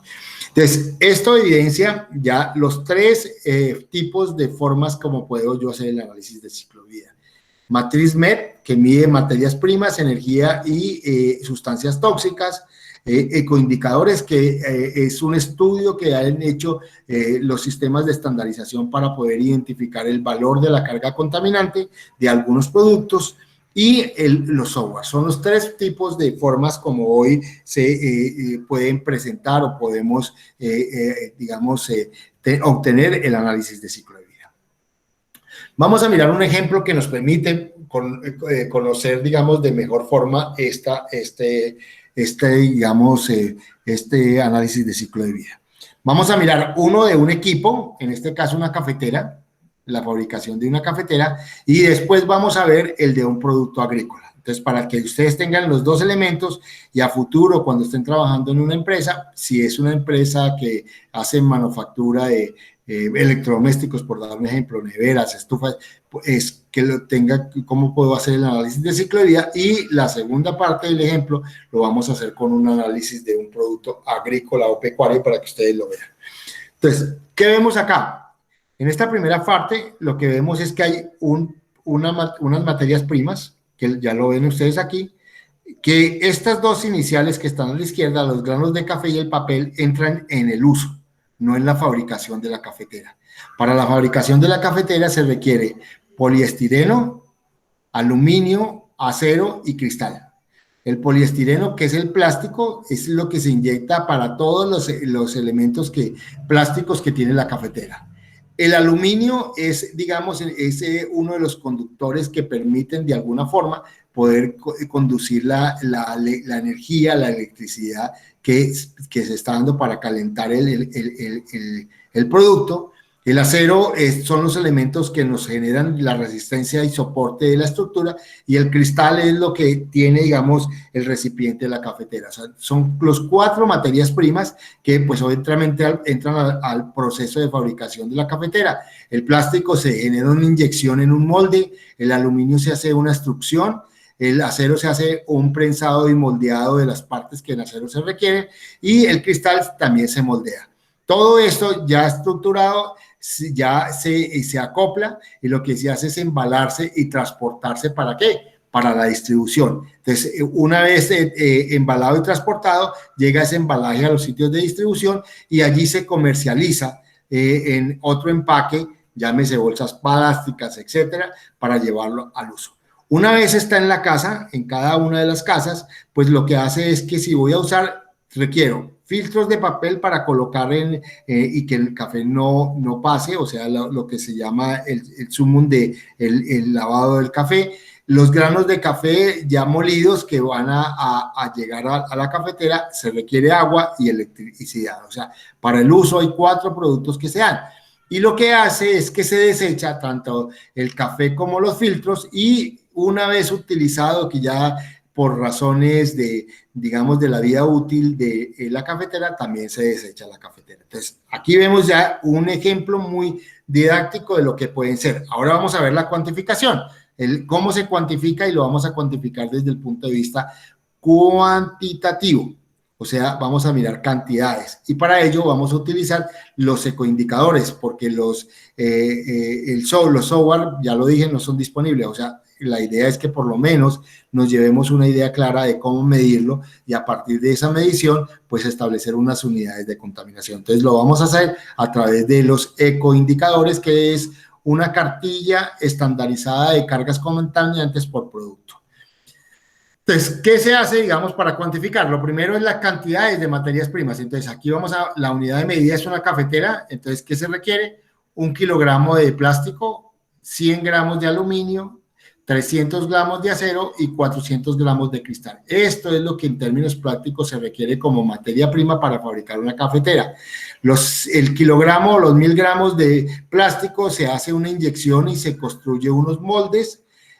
Entonces, esto evidencia ya los tres tipos de formas como puedo yo hacer el análisis de ciclo de vida. Matriz MEP, que mide materias primas, energía y sustancias tóxicas. Ecoindicadores, que es un estudio que han hecho los sistemas de estandarización para poder identificar el valor de la carga contaminante de algunos productos. Y los software. Son los tres tipos de formas como hoy se pueden presentar o podemos, digamos, obtener el análisis de ciclo de vida. Vamos a mirar un ejemplo que nos permite conocer, digamos, de mejor forma digamos, este análisis de ciclo de vida. Vamos a mirar uno de un equipo, en este caso una cafetera, la fabricación de una cafetera, y después vamos a ver el de un producto agrícola. Entonces, para que ustedes tengan los dos elementos y a futuro, cuando estén trabajando en una empresa, si es una empresa que hace manufactura de electrodomésticos, por dar un ejemplo, neveras, estufas, es que lo tenga, cómo puedo hacer el análisis de ciclo de vida. Y la segunda parte del ejemplo lo vamos a hacer con un análisis de un producto agrícola o pecuario para que ustedes lo vean. Entonces, ¿qué vemos acá? En esta primera parte, lo que vemos es que hay unas materias primas, que ya lo ven ustedes aquí, que estas dos iniciales que están a la izquierda, los granos de café y el papel, entran en el uso, no en la fabricación de la cafetera. Para la fabricación de la cafetera se requiere poliestireno, aluminio, acero y cristal. El poliestireno, que es el plástico, es lo que se inyecta para todos los elementos plásticos que tiene la cafetera. El aluminio es, digamos, es uno de los conductores que permiten de alguna forma poder conducir la energía, la electricidad que se está dando para calentar el producto. El acero son los elementos que nos generan la resistencia y soporte de la estructura, y el cristal es lo que tiene, digamos, el recipiente de la cafetera. O sea, son los cuatro materias primas que pues obviamente entran al proceso de fabricación de la cafetera. El plástico se genera una inyección en un molde, el aluminio se hace una extrusión, el acero se hace un prensado y moldeado de las partes que en acero se requieren, y el cristal también se moldea. Todo esto ya estructurado ya se acopla, y lo que se hace es embalarse y transportarse. ¿Para qué? Para la distribución. Entonces, una vez embalado y transportado, llega ese embalaje a los sitios de distribución y allí se comercializa en otro empaque, llámese bolsas plásticas, etcétera, para llevarlo al uso. Una vez está en la casa, en cada una de las casas, pues lo que hace es que si voy a usar, requiero filtros de papel para colocar y que el café no pase, o sea, lo que se llama el sumum el lavado del café. Los granos de café ya molidos que van a llegar a la cafetera, se requiere agua y electricidad. O sea, para el uso hay 4 productos que se dan. Y lo que hace es que se desecha tanto el café como los filtros, y una vez utilizado, que ya por razones digamos, de la vida útil de la cafetera, también se desecha la cafetera. Entonces, aquí vemos ya un ejemplo muy didáctico de lo que pueden ser. Ahora vamos a ver la cuantificación, cómo se cuantifica, y lo vamos a cuantificar desde el punto de vista cuantitativo. O sea, vamos a mirar cantidades, y para ello vamos a utilizar los ecoindicadores, porque los software, ya lo dije, no son disponibles. O sea, La idea es que por lo menos nos llevemos una idea clara de cómo medirlo y a partir de esa medición, pues establecer unas unidades de contaminación. Entonces lo vamos a hacer a través de los ecoindicadores, que es una cartilla estandarizada de cargas contaminantes por producto. Entonces, ¿qué se hace, digamos, para cuantificar? Lo primero es las cantidades de materias primas. Entonces, aquí vamos a, la unidad de medida es una cafetera. Entonces, ¿qué se requiere? 1 kilogramo de plástico, 100 gramos de aluminio, 300 gramos de acero y 400 gramos de cristal. Esto es lo que en términos prácticos se requiere como materia prima para fabricar una cafetera. El kilogramo o los 1000 gramos de plástico se hace una inyección y se construye unos moldes.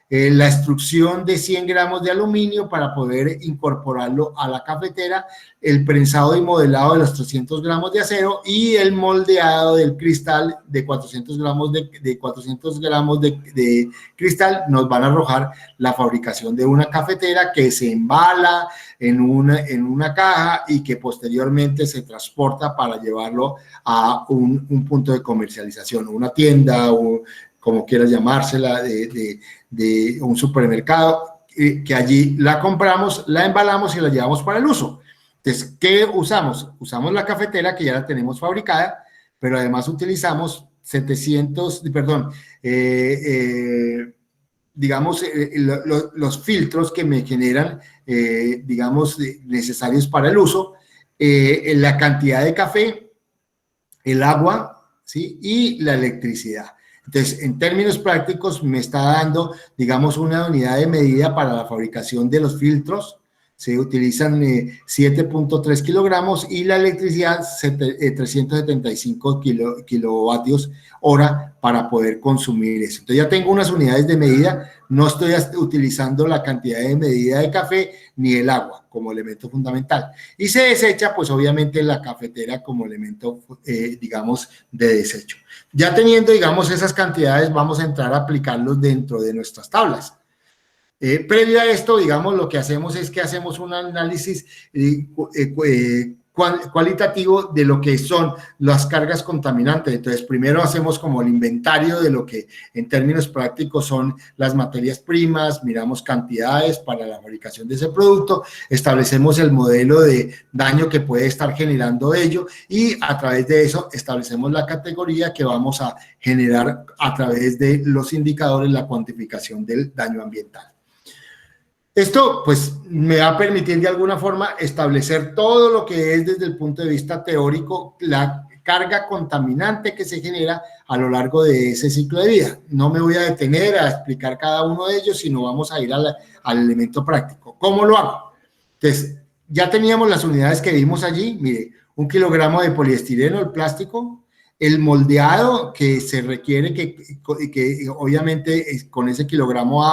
La extrusión de 100 gramos de aluminio para poder incorporarlo a la cafetera, el prensado y modelado de los 300 gramos de acero y el moldeado del cristal de 400 gramos de cristal nos van a arrojar la fabricación de una cafetera que se embala en una caja y que posteriormente se transporta para llevarlo a un punto de comercialización, una tienda o como quieras llamársela, de un supermercado, que allí la compramos, la embalamos y la llevamos para el uso. Entonces, ¿qué usamos? Usamos la cafetera que ya la tenemos fabricada, pero además utilizamos los filtros que me generan, digamos, necesarios para el uso, la cantidad de café, el agua, ¿sí? Y la electricidad. Entonces, en términos prácticos, me está dando, digamos, una unidad de medida para la fabricación de los filtros. Se utilizan 7.3 kilogramos y la electricidad 375 kilovatios hora para poder consumir eso. Entonces, ya tengo unas unidades de medida. No estoy utilizando la cantidad de medida de café ni el agua como elemento fundamental. Y se desecha, pues, obviamente, la cafetera como elemento, digamos, de desecho. Ya teniendo, digamos, esas cantidades, vamos a entrar a aplicarlos dentro de nuestras tablas. Previo a esto, digamos, lo que hacemos es que hacemos un análisis cualitativo de lo que son las cargas contaminantes. Entonces, primero hacemos como el inventario de lo que en términos prácticos son las materias primas, miramos cantidades para la fabricación de ese producto, establecemos el modelo de daño que puede estar generando ello y a través de eso establecemos la categoría que vamos a generar a través de los indicadores, la cuantificación del daño ambiental. Esto, pues, me va a permitir de alguna forma establecer todo lo que es desde el punto de vista teórico, la carga contaminante que se genera a lo largo de ese ciclo de vida. No me voy a detener a explicar cada uno de ellos, sino vamos a ir al elemento práctico. ¿Cómo lo hago? Entonces, ya teníamos las unidades que vimos allí. Mire, 1 kilogramo de poliestireno, el plástico, el moldeado que se requiere, que obviamente con ese kilogramo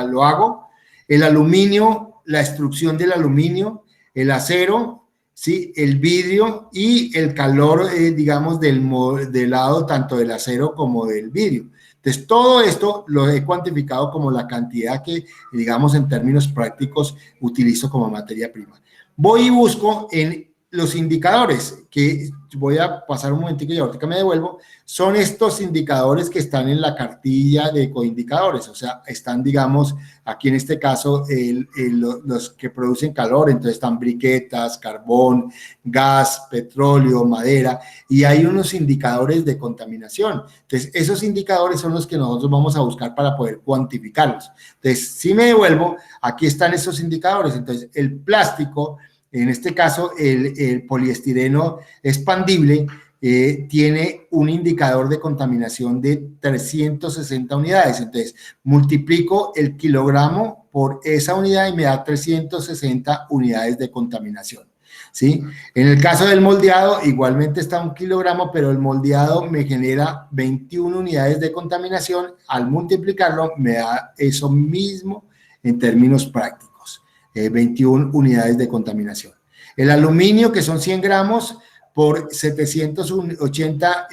lo hago, el aluminio, la extrusión del aluminio, el acero, ¿sí? El vidrio y el calor, digamos, del modelado tanto del acero como del vidrio. Entonces, todo esto lo he cuantificado como la cantidad que, digamos, en términos prácticos utilizo como materia prima. Voy y busco en los indicadores, que voy a pasar un momentico y ahorita me devuelvo, son estos indicadores que están en la cartilla de ecoindicadores, o sea, están, digamos, aquí en este caso, los que producen calor, entonces están briquetas, carbón, gas, petróleo, madera, y hay unos indicadores de contaminación. Entonces, esos indicadores son los que nosotros vamos a buscar para poder cuantificarlos. Entonces, si me devuelvo, aquí están esos indicadores. Entonces, el plástico, en este caso, el poliestireno expandible tiene un indicador de contaminación de 360 unidades. Entonces, multiplico el kilogramo por esa unidad y me da 360 unidades de contaminación, ¿sí? En el caso del moldeado, igualmente está 1 kilogramo, pero el moldeado me genera 21 unidades de contaminación. Al multiplicarlo, me da eso mismo en términos prácticos. 21 unidades de contaminación. El aluminio, que son 100 gramos por 780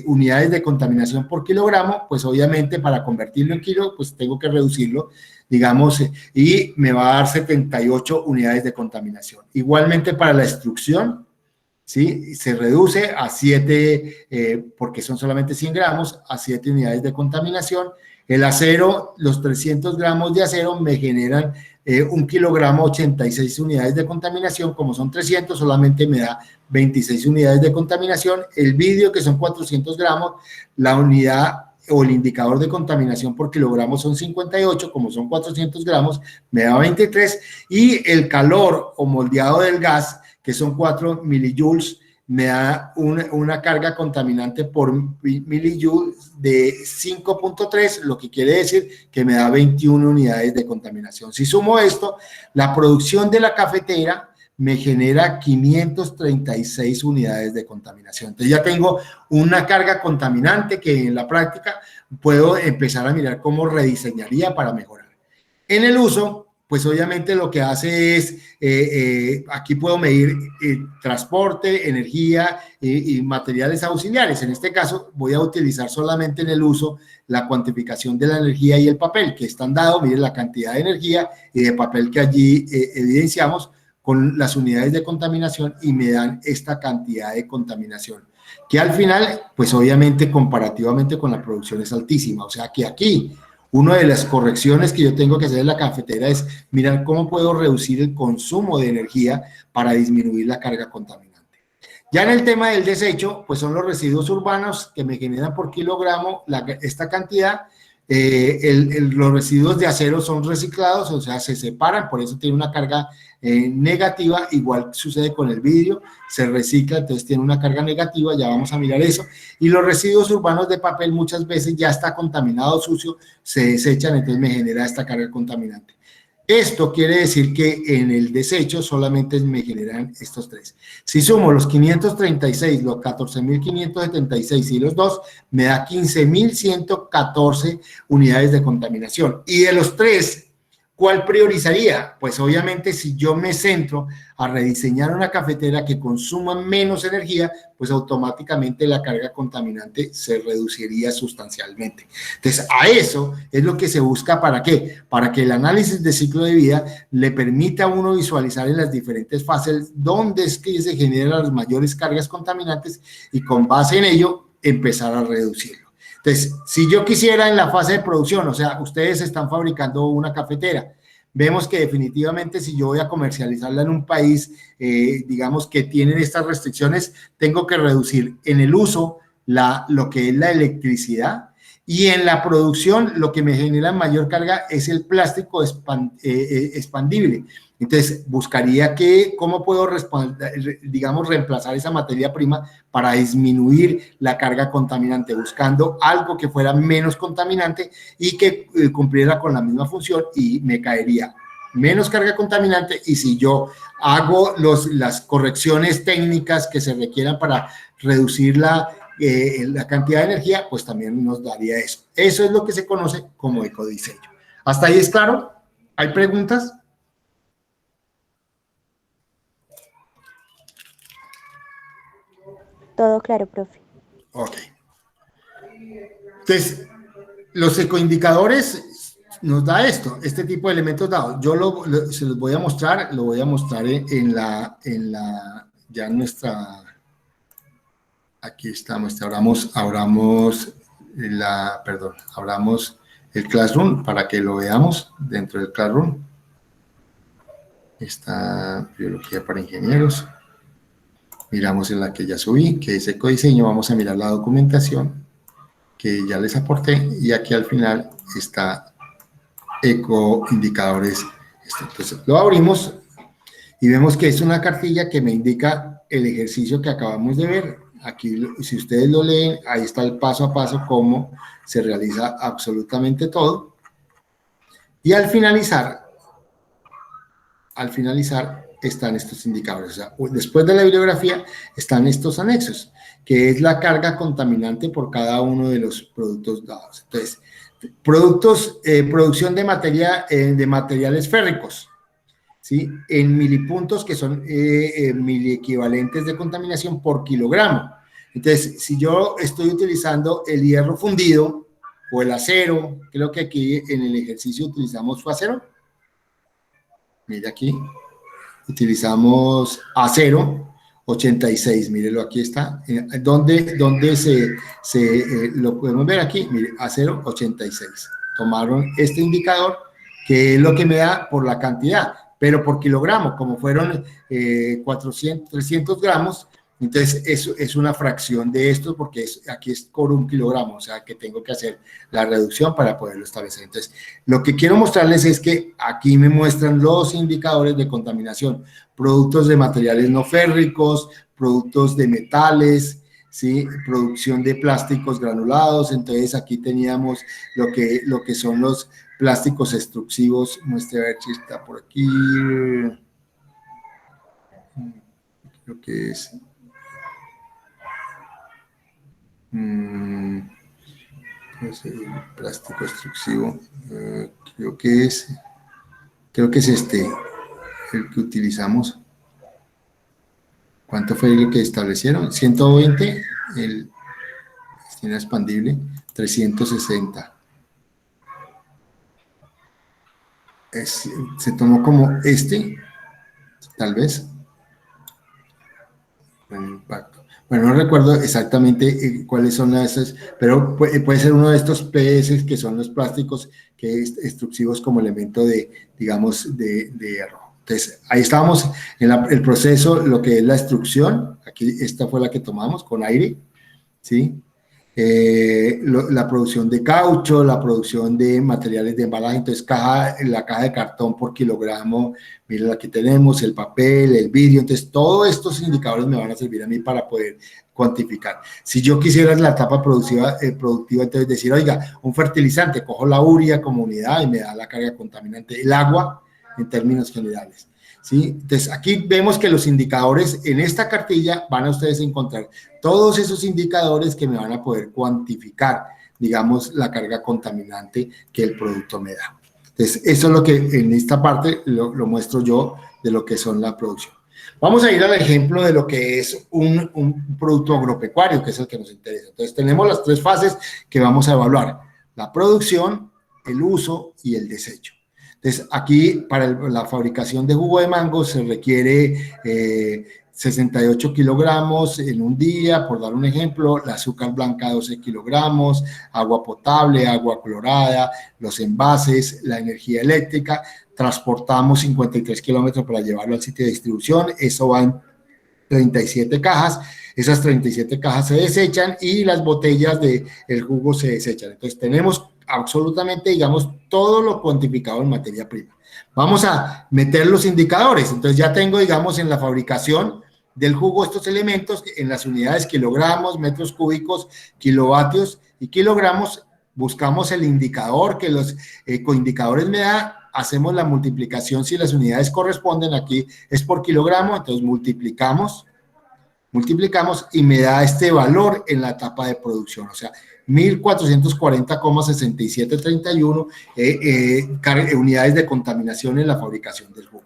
unidades de contaminación por kilogramo, pues obviamente para convertirlo en kilo, pues tengo que reducirlo, digamos, y me va a dar 78 unidades de contaminación. Igualmente para la extrusión, ¿sí? Se reduce a 7, porque son solamente 100 gramos, a 7 unidades de contaminación. El acero, los 300 gramos de acero me generan 1 kilogramo, 86 unidades de contaminación. Como son 300, solamente me da 26 unidades de contaminación. El vidrio, que son 400 gramos, la unidad o el indicador de contaminación por kilogramo son 58, como son 400 gramos, me da 23. Y el calor o moldeado del gas, que son 4 milijoules, me da una carga contaminante por milijoule de 5.3, lo que quiere decir que me da 21 unidades de contaminación. Si sumo esto, la producción de la cafetera me genera 536 unidades de contaminación. Entonces ya tengo una carga contaminante que en la práctica puedo empezar a mirar cómo rediseñaría para mejorar. En el uso, pues obviamente lo que hace es, aquí puedo medir transporte, energía y materiales auxiliares. En este caso voy a utilizar solamente en el uso la cuantificación de la energía y el papel que están dados. Miren la cantidad de energía y de papel que allí evidenciamos con las unidades de contaminación y me dan esta cantidad de contaminación, que al final, pues obviamente comparativamente con la producción es altísima. O sea que aquí una de las correcciones que yo tengo que hacer en la cafetera es mirar cómo puedo reducir el consumo de energía para disminuir la carga contaminante. Ya en el tema del desecho, pues son los residuos urbanos que me generan por kilogramo esta cantidad. Los residuos de acero son reciclados, o sea, se separan, por eso tiene una carga negativa. Igual sucede con el vidrio, se recicla, entonces tiene una carga negativa, ya vamos a mirar eso. Y los residuos urbanos de papel muchas veces ya está contaminado, sucio, se desechan, entonces me genera esta carga contaminante. Esto quiere decir que en el desecho solamente me generan estos tres. Si sumo los 536, los 14.576 y los 2, me da 15.114 unidades de contaminación. Y de los tres, ¿cuál priorizaría? Pues obviamente si yo me centro a rediseñar una cafetera que consuma menos energía, pues automáticamente la carga contaminante se reduciría sustancialmente. Entonces, a eso es lo que se busca. ¿Para qué? Para que el análisis de ciclo de vida le permita a uno visualizar en las diferentes fases dónde es que se generan las mayores cargas contaminantes y con base en ello empezar a reducirlo. Entonces, si yo quisiera en la fase de producción, o sea, ustedes están fabricando una cafetera, vemos que definitivamente si yo voy a comercializarla en un país, digamos que tienen estas restricciones, tengo que reducir en el uso lo que es la electricidad, y en la producción lo que me genera mayor carga es el plástico expandible. Entonces, buscaría cómo puedo, digamos, reemplazar esa materia prima para disminuir la carga contaminante, buscando algo que fuera menos contaminante y que cumpliera con la misma función, y me caería menos carga contaminante. Y si yo hago las correcciones técnicas que se requieran para reducir la cantidad de energía, pues también nos daría eso. Eso es lo que se conoce como ecodiseño. ¿Hasta ahí es claro? ¿Hay preguntas? Todo claro, profe. Ok. Entonces, los ecoindicadores nos da este tipo de elementos dados. Yo se los voy a mostrar, lo voy a mostrar ya nuestra, aquí estamos, abramos el Classroom para que lo veamos dentro del Classroom. Está Biología para Ingenieros. Miramos en la que ya subí, que dice ecodiseño. Vamos a mirar la documentación que ya les aporté, y aquí al final está ecoindicadores. Entonces lo abrimos y vemos que es una cartilla que me indica el ejercicio que acabamos de ver. Aquí, si ustedes lo leen, ahí está el paso a paso, cómo se realiza absolutamente todo. Y al finalizar están estos indicadores. O sea, después de la bibliografía están estos anexos, que es la carga contaminante por cada uno de los productos dados. Entonces, producción de materiales férricos, ¿sí? En milipuntos, que son miliequivalentes de contaminación por kilogramo. Entonces, si yo estoy utilizando el hierro fundido o el acero, creo que aquí en el ejercicio utilizamos su acero. Mira aquí, utilizamos acero 86, mírelo, aquí está. ¿Dónde lo podemos ver aquí? Mire, acero 86. Tomaron este indicador, que es lo que me da por la cantidad, pero por kilogramo, como fueron 300 gramos, entonces eso es una fracción de esto, porque aquí es por 1 kilogramo, o sea que tengo que hacer la reducción para poderlo establecer. Entonces, lo que quiero mostrarles es que aquí me muestran los indicadores de contaminación, productos de materiales no férricos, productos de metales, ¿sí? Producción de plásticos granulados. Entonces aquí teníamos lo que son los plásticos extrusivos. Muestre a ver si está por aquí. Creo que es... pues el plástico extrusivo, creo que es este, el que utilizamos. ¿Cuánto fue lo que establecieron? 120, el esquina expandible, 360. Se tomó como este, tal vez. Buen impacto. Bueno, no recuerdo exactamente cuáles son esas, pero puede ser uno de estos PS, que son los plásticos extrusivos como elemento de, digamos, de hierro. Entonces, ahí estábamos en el proceso, lo que es la extrusión. Aquí esta fue la que tomamos con aire, ¿sí? La producción de caucho, la producción de materiales de embalaje. Entonces, la caja de cartón por kilogramo, miren, aquí tenemos el papel, el vidrio. Entonces, todos estos indicadores me van a servir a mí para poder cuantificar. Si yo quisiera la etapa productiva, entonces decir, oiga, un fertilizante, cojo la urea como unidad y me da la carga contaminante, el agua en términos generales, ¿sí? Entonces, aquí vemos que los indicadores en esta cartilla van a ustedes encontrar todos esos indicadores que me van a poder cuantificar, digamos, la carga contaminante que el producto me da. Entonces, eso es lo que en esta parte lo muestro yo de lo que son la producción. Vamos a ir al ejemplo de lo que es un producto agropecuario, que es el que nos interesa. Entonces, tenemos las 3 fases que vamos a evaluar: la producción, el uso y el desecho. Entonces, aquí para la fabricación de jugo de mango se requiere 68 kilogramos en un día, por dar un ejemplo, la azúcar blanca 12 kilogramos, agua potable, agua clorada, los envases, la energía eléctrica. Transportamos 53 kilómetros para llevarlo al sitio de distribución. Eso va en 37 cajas. Esas 37 cajas se desechan y las botellas del jugo se desechan. Entonces, tenemos absolutamente, digamos, todo lo cuantificado en materia prima. Vamos a meter los indicadores. Entonces, ya tengo, digamos, en la fabricación del jugo estos elementos en las unidades kilogramos, metros cúbicos, kilovatios y kilogramos. Buscamos el indicador que los coindicadores me da, hacemos la multiplicación si las unidades corresponden. Aquí es por kilogramo, entonces multiplicamos y me da este valor en la etapa de producción, o sea, 1440,6731 unidades de contaminación en la fabricación del jugo.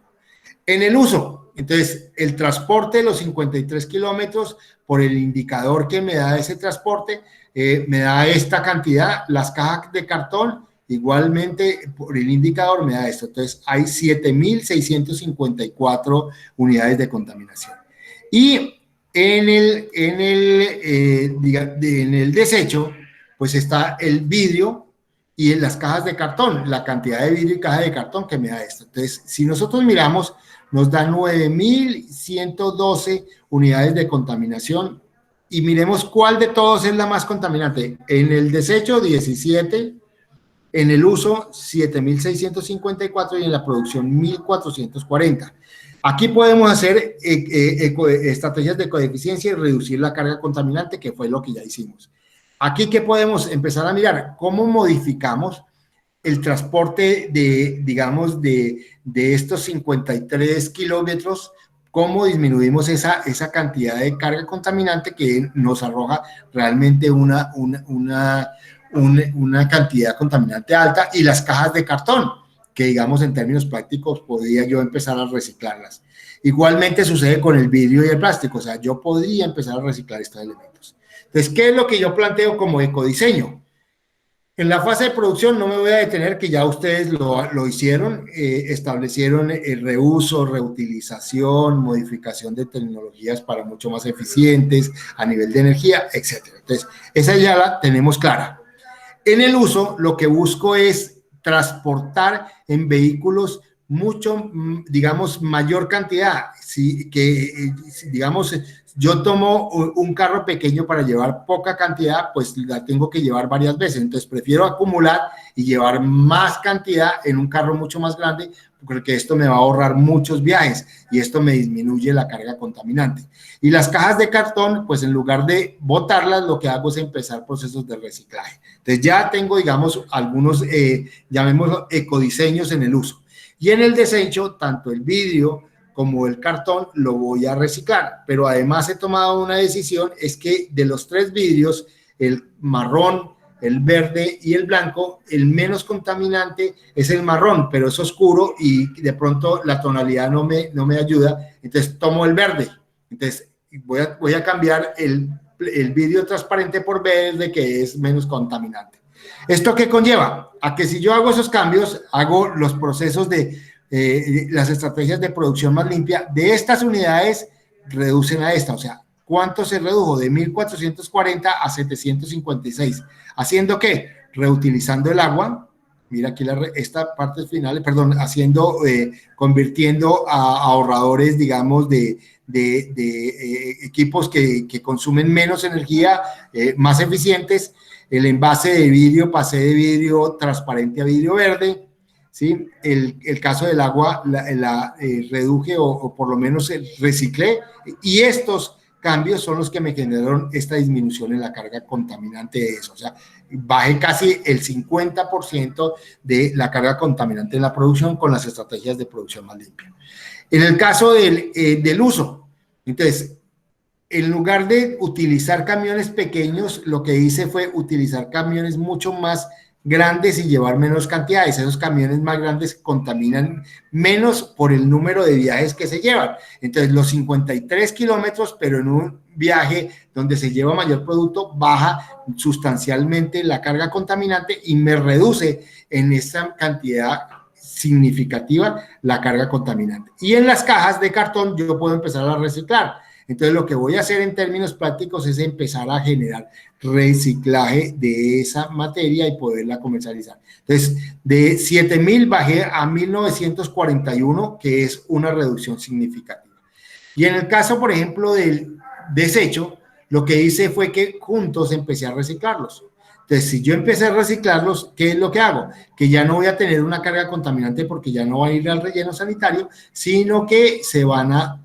En el uso, entonces, el transporte de los 53 kilómetros por el indicador que me da ese transporte, me da esta cantidad. Las cajas de cartón, igualmente, por el indicador me da esto. Entonces, hay 7.654 unidades de contaminación. Y en el desecho, pues está el vidrio y en las cajas de cartón, la cantidad de vidrio y caja de cartón que me da esto. Entonces, si nosotros miramos, nos da 9.112 unidades de contaminación, y miremos cuál de todos es la más contaminante. En el desecho, 17, en el uso, 7.654 y en la producción, 1.440. Aquí podemos hacer estrategias de coeficiencia y reducir la carga contaminante, que fue lo que ya hicimos. Aquí, ¿qué podemos empezar a mirar? ¿Cómo modificamos el transporte digamos, de estos 53 kilómetros? ¿Cómo disminuimos esa cantidad de carga contaminante que nos arroja realmente una cantidad contaminante alta? Y las cajas de cartón, que digamos en términos prácticos podría yo empezar a reciclarlas. Igualmente sucede con el vidrio y el plástico, o sea, yo podría empezar a reciclar estos elementos. Entonces, ¿qué es lo que yo planteo como ecodiseño? En la fase de producción no me voy a detener, que ya ustedes lo hicieron, establecieron el reuso, reutilización, modificación de tecnologías para mucho más eficientes a nivel de energía, etcétera. Entonces, esa ya la tenemos clara. En el uso, lo que busco es transportar en vehículos mucho, digamos, mayor cantidad. Digamos, yo tomo un carro pequeño para llevar poca cantidad, pues la tengo que llevar varias veces. Entonces, prefiero acumular y llevar más cantidad en un carro mucho más grande, porque esto me va a ahorrar muchos viajes y esto me disminuye la carga contaminante. Y las cajas de cartón, pues en lugar de botarlas, lo que hago es empezar procesos de reciclaje. Entonces ya tengo, digamos, algunos, llamémoslo, ecodiseños en el uso. Y en el desecho, tanto el vidrio como el cartón lo voy a reciclar. Pero además he tomado una decisión, es que de los 3 vidrios, el marrón, el verde y el blanco, el menos contaminante es el marrón, pero es oscuro y de pronto la tonalidad no me ayuda, entonces tomo el verde. Entonces voy a cambiar el vidrio transparente por verde, que es menos contaminante. ¿Esto qué conlleva? A que si yo hago esos cambios, hago los procesos de las estrategias de producción más limpia de estas unidades, reducen a esta, o sea, ¿cuánto se redujo? De 1.440 a 756. ¿Haciendo qué? Reutilizando el agua. Mira aquí esta parte final, perdón, convirtiendo a ahorradores, digamos, de equipos que consumen menos energía, más eficientes. El envase de vidrio, pasé de vidrio transparente a vidrio verde. ¿Sí? El caso del agua la reduje o por lo menos reciclé, y estos cambios son los que me generaron esta disminución en la carga contaminante de eso. O sea, bajé casi el 50% de la carga contaminante en la producción con las estrategias de producción más limpia. En el caso del uso, entonces, en lugar de utilizar camiones pequeños, lo que hice fue utilizar camiones mucho más grandes y llevar menos cantidades. Esos camiones más grandes contaminan menos por el número de viajes que se llevan. Entonces, los 53 kilómetros, pero en un viaje donde se lleva mayor producto, baja sustancialmente la carga contaminante y me reduce en esa cantidad significativa la carga contaminante. Y en las cajas de cartón yo puedo empezar a reciclar. Entonces, lo que voy a hacer en términos prácticos es empezar a generar reciclaje de esa materia y poderla comercializar. Entonces, de 7.000 bajé a 1.941, que es una reducción significativa. Y en el caso, por ejemplo, del desecho, lo que hice fue que juntos empecé a reciclarlos. Entonces, si yo empecé a reciclarlos, ¿qué es lo que hago? Que ya no voy a tener una carga contaminante porque ya no va a ir al relleno sanitario, sino que se van a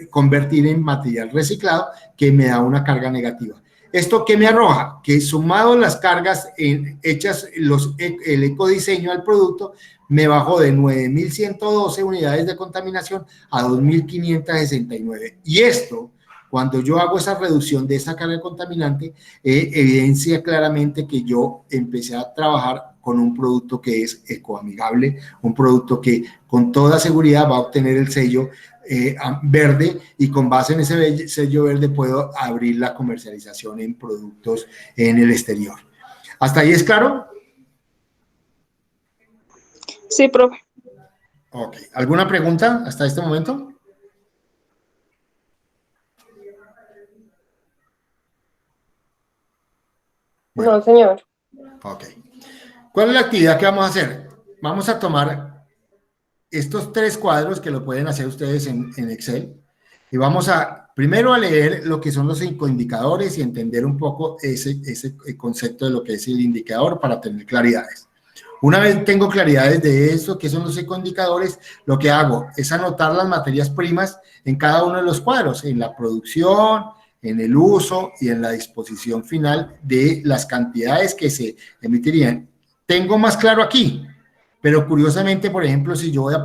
convertir en material reciclado, que me da una carga negativa. ¿Esto qué me arroja? Que sumado las cargas hechas, el ecodiseño al producto, me bajó de 9.112 unidades de contaminación a 2.569. Y esto, cuando yo hago esa reducción de esa carga contaminante, evidencia claramente que yo empecé a trabajar con un producto que es ecoamigable, un producto que con toda seguridad va a obtener el sello verde, y con base en ese sello verde puedo abrir la comercialización en productos en el exterior. ¿Hasta ahí es claro? Sí, profe. Ok. ¿Alguna pregunta hasta este momento? Bueno. No, señor. Ok. ¿Cuál es la actividad que vamos a hacer? Vamos a tomar estos 3 cuadros, que lo pueden hacer ustedes en Excel, y vamos primero a leer lo que son los indicadores y entender un poco ese concepto de lo que es el indicador para tener claridades. Una vez tengo claridades de eso, que son los ecoindicadores, lo que hago es anotar las materias primas en cada uno de los cuadros, en la producción, en el uso y en la disposición final de las cantidades que se emitirían. Tengo más claro aquí, pero curiosamente, por ejemplo, si yo voy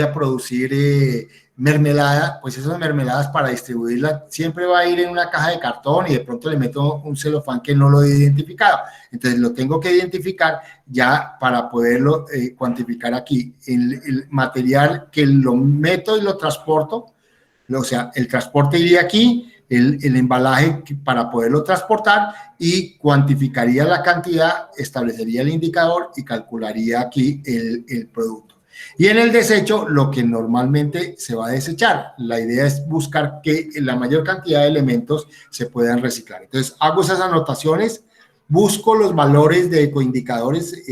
a producir mermelada, pues esas mermeladas para distribuirla siempre va a ir en una caja de cartón y de pronto le meto un celofán que no lo he identificado. Entonces lo tengo que identificar ya para poderlo cuantificar aquí. El material que lo meto y lo transporto, o sea, el transporte iría aquí, el embalaje para poderlo transportar y cuantificaría la cantidad, establecería el indicador y calcularía aquí el producto. Y en el desecho, lo que normalmente se va a desechar. La idea es buscar que la mayor cantidad de elementos se puedan reciclar. Entonces, hago esas anotaciones, busco los valores de ecoindicadores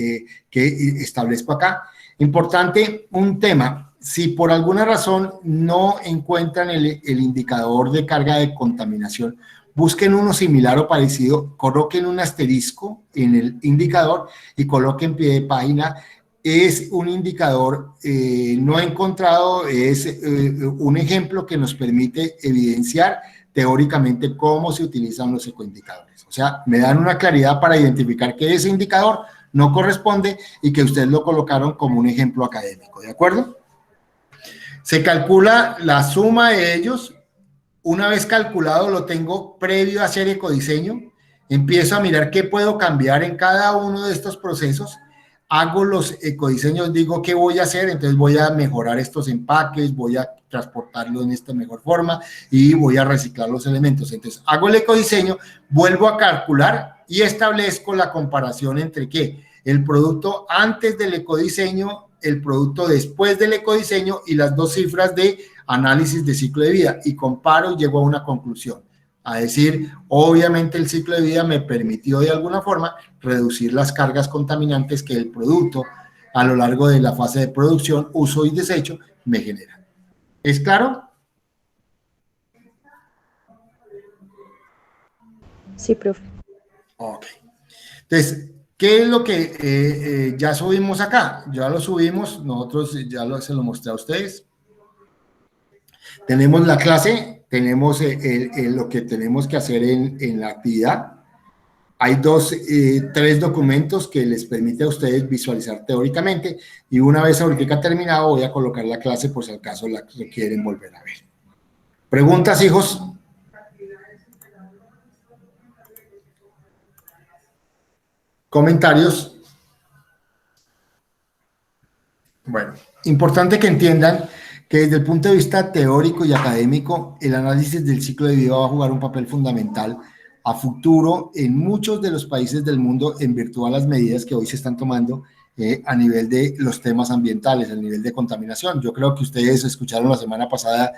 que establezco acá. Importante, un tema, si por alguna razón no encuentran el indicador de carga de contaminación, busquen uno similar o parecido, coloquen un asterisco en el indicador y coloquen pie de página. Es un indicador no encontrado, es un ejemplo que nos permite evidenciar teóricamente cómo se utilizan los ecoindicadores. O sea, me dan una claridad para identificar que ese indicador no corresponde y que ustedes lo colocaron como un ejemplo académico, ¿de acuerdo? Se calcula la suma de ellos. Una vez calculado, lo tengo previo a hacer ecodiseño. Empiezo a mirar qué puedo cambiar en cada uno de estos procesos. Hago los ecodiseños, digo qué voy a hacer, entonces voy a mejorar estos empaques, voy a transportarlo en esta mejor forma y voy a reciclar los elementos. Entonces hago el ecodiseño, vuelvo a calcular y establezco la comparación entre qué, el producto antes del ecodiseño, el producto después del ecodiseño y las dos cifras de análisis de ciclo de vida y comparo y llego a una conclusión. A decir, obviamente el ciclo de vida me permitió de alguna forma reducir las cargas contaminantes que el producto a lo largo de la fase de producción, uso y desecho me genera. ¿Es claro? Sí, profe. Ok. Entonces, ¿qué es lo que ya subimos acá? Ya lo subimos, nosotros se lo mostré a ustedes. Tenemos la clase, tenemos lo que tenemos que hacer en la actividad. Hay tres documentos que les permite a ustedes visualizar teóricamente y una vez ahorita terminado voy a colocar la clase por si acaso la quieren volver a ver. ¿Preguntas, hijos? ¿Comentarios? Bueno, importante que entiendan que desde el punto de vista teórico y académico, el análisis del ciclo de vida va a jugar un papel fundamental a futuro en muchos de los países del mundo en virtud de las medidas que hoy se están tomando a nivel de los temas ambientales, a nivel de contaminación. Yo creo que ustedes escucharon la semana pasada,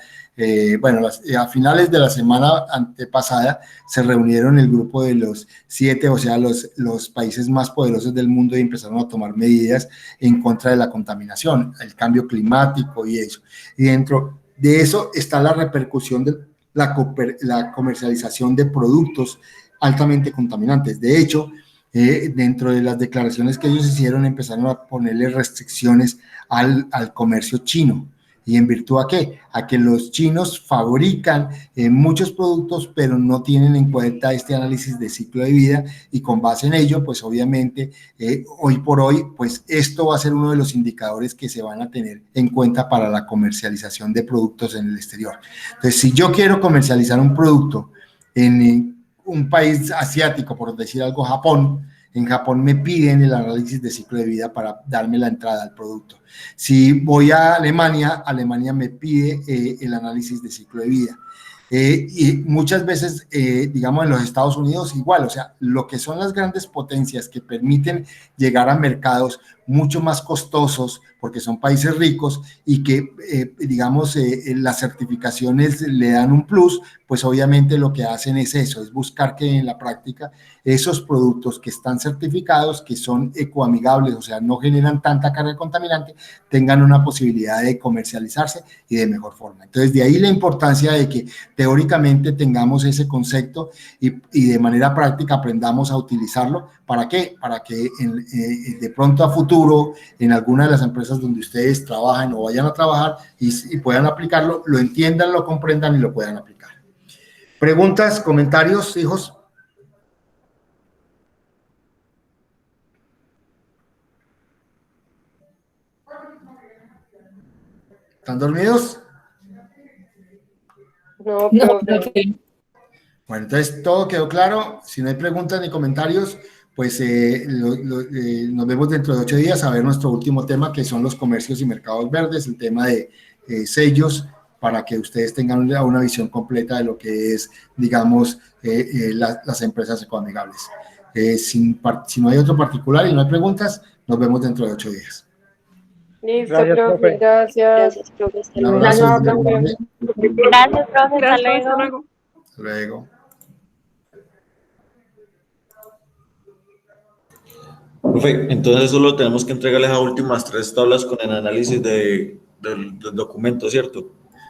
a finales de la semana antepasada se reunieron el grupo de los 7, o sea, los países más poderosos del mundo y empezaron a tomar medidas en contra de la contaminación, el cambio climático y eso. Y dentro de eso está la repercusión de la comercialización de productos altamente contaminantes. De hecho, dentro de las declaraciones que ellos hicieron, empezaron a ponerle restricciones al comercio chino. ¿Y en virtud a qué? A que los chinos fabrican muchos productos, pero no tienen en cuenta este análisis de ciclo de vida y con base en ello, pues obviamente, hoy por hoy, pues esto va a ser uno de los indicadores que se van a tener en cuenta para la comercialización de productos en el exterior. Entonces, si yo quiero comercializar un producto en un país asiático, por decir algo, Japón, en Japón me piden el análisis de ciclo de vida para darme la entrada al producto. Si voy a Alemania, Alemania me pide el análisis de ciclo de vida. Y muchas veces, digamos, en los Estados Unidos igual, o sea, lo que son las grandes potencias que permiten llegar a mercados mucho más costosos, porque son países ricos y que, digamos, las certificaciones le dan un plus, pues obviamente lo que hacen es eso, es buscar que en la práctica esos productos que están certificados, que son ecoamigables, o sea, no generan tanta carga contaminante, tengan una posibilidad de comercializarse y de mejor forma. Entonces, de ahí la importancia de que teóricamente tengamos ese concepto y de manera práctica aprendamos a utilizarlo. ¿Para qué? Para que de pronto a futuro, en alguna de las empresas donde ustedes trabajan o vayan a trabajar y puedan aplicarlo, lo entiendan, lo comprendan y lo puedan aplicar. ¿Preguntas, comentarios, hijos? ¿Están dormidos? No, No, profe. profe. Bueno, entonces todo quedó claro. Si no hay preguntas ni comentarios, pues nos vemos dentro de 8 días a ver nuestro último tema, que son los comercios y mercados verdes, el tema de sellos para que ustedes tengan una visión completa de lo que es, digamos, las empresas ecoamigables. Si no hay otro particular y no hay preguntas, nos vemos dentro de 8 días. Listo, Gracias, profe. profe. Gracias. Gracias, profe. Hasta Un luego. abrazo. Gracias, profe. Gracias, profe. Hasta Gracias, hasta luego. luego. Hasta luego. Profe, entonces solo tenemos que entregarles a últimas 3 tablas con el análisis del documento, ¿cierto?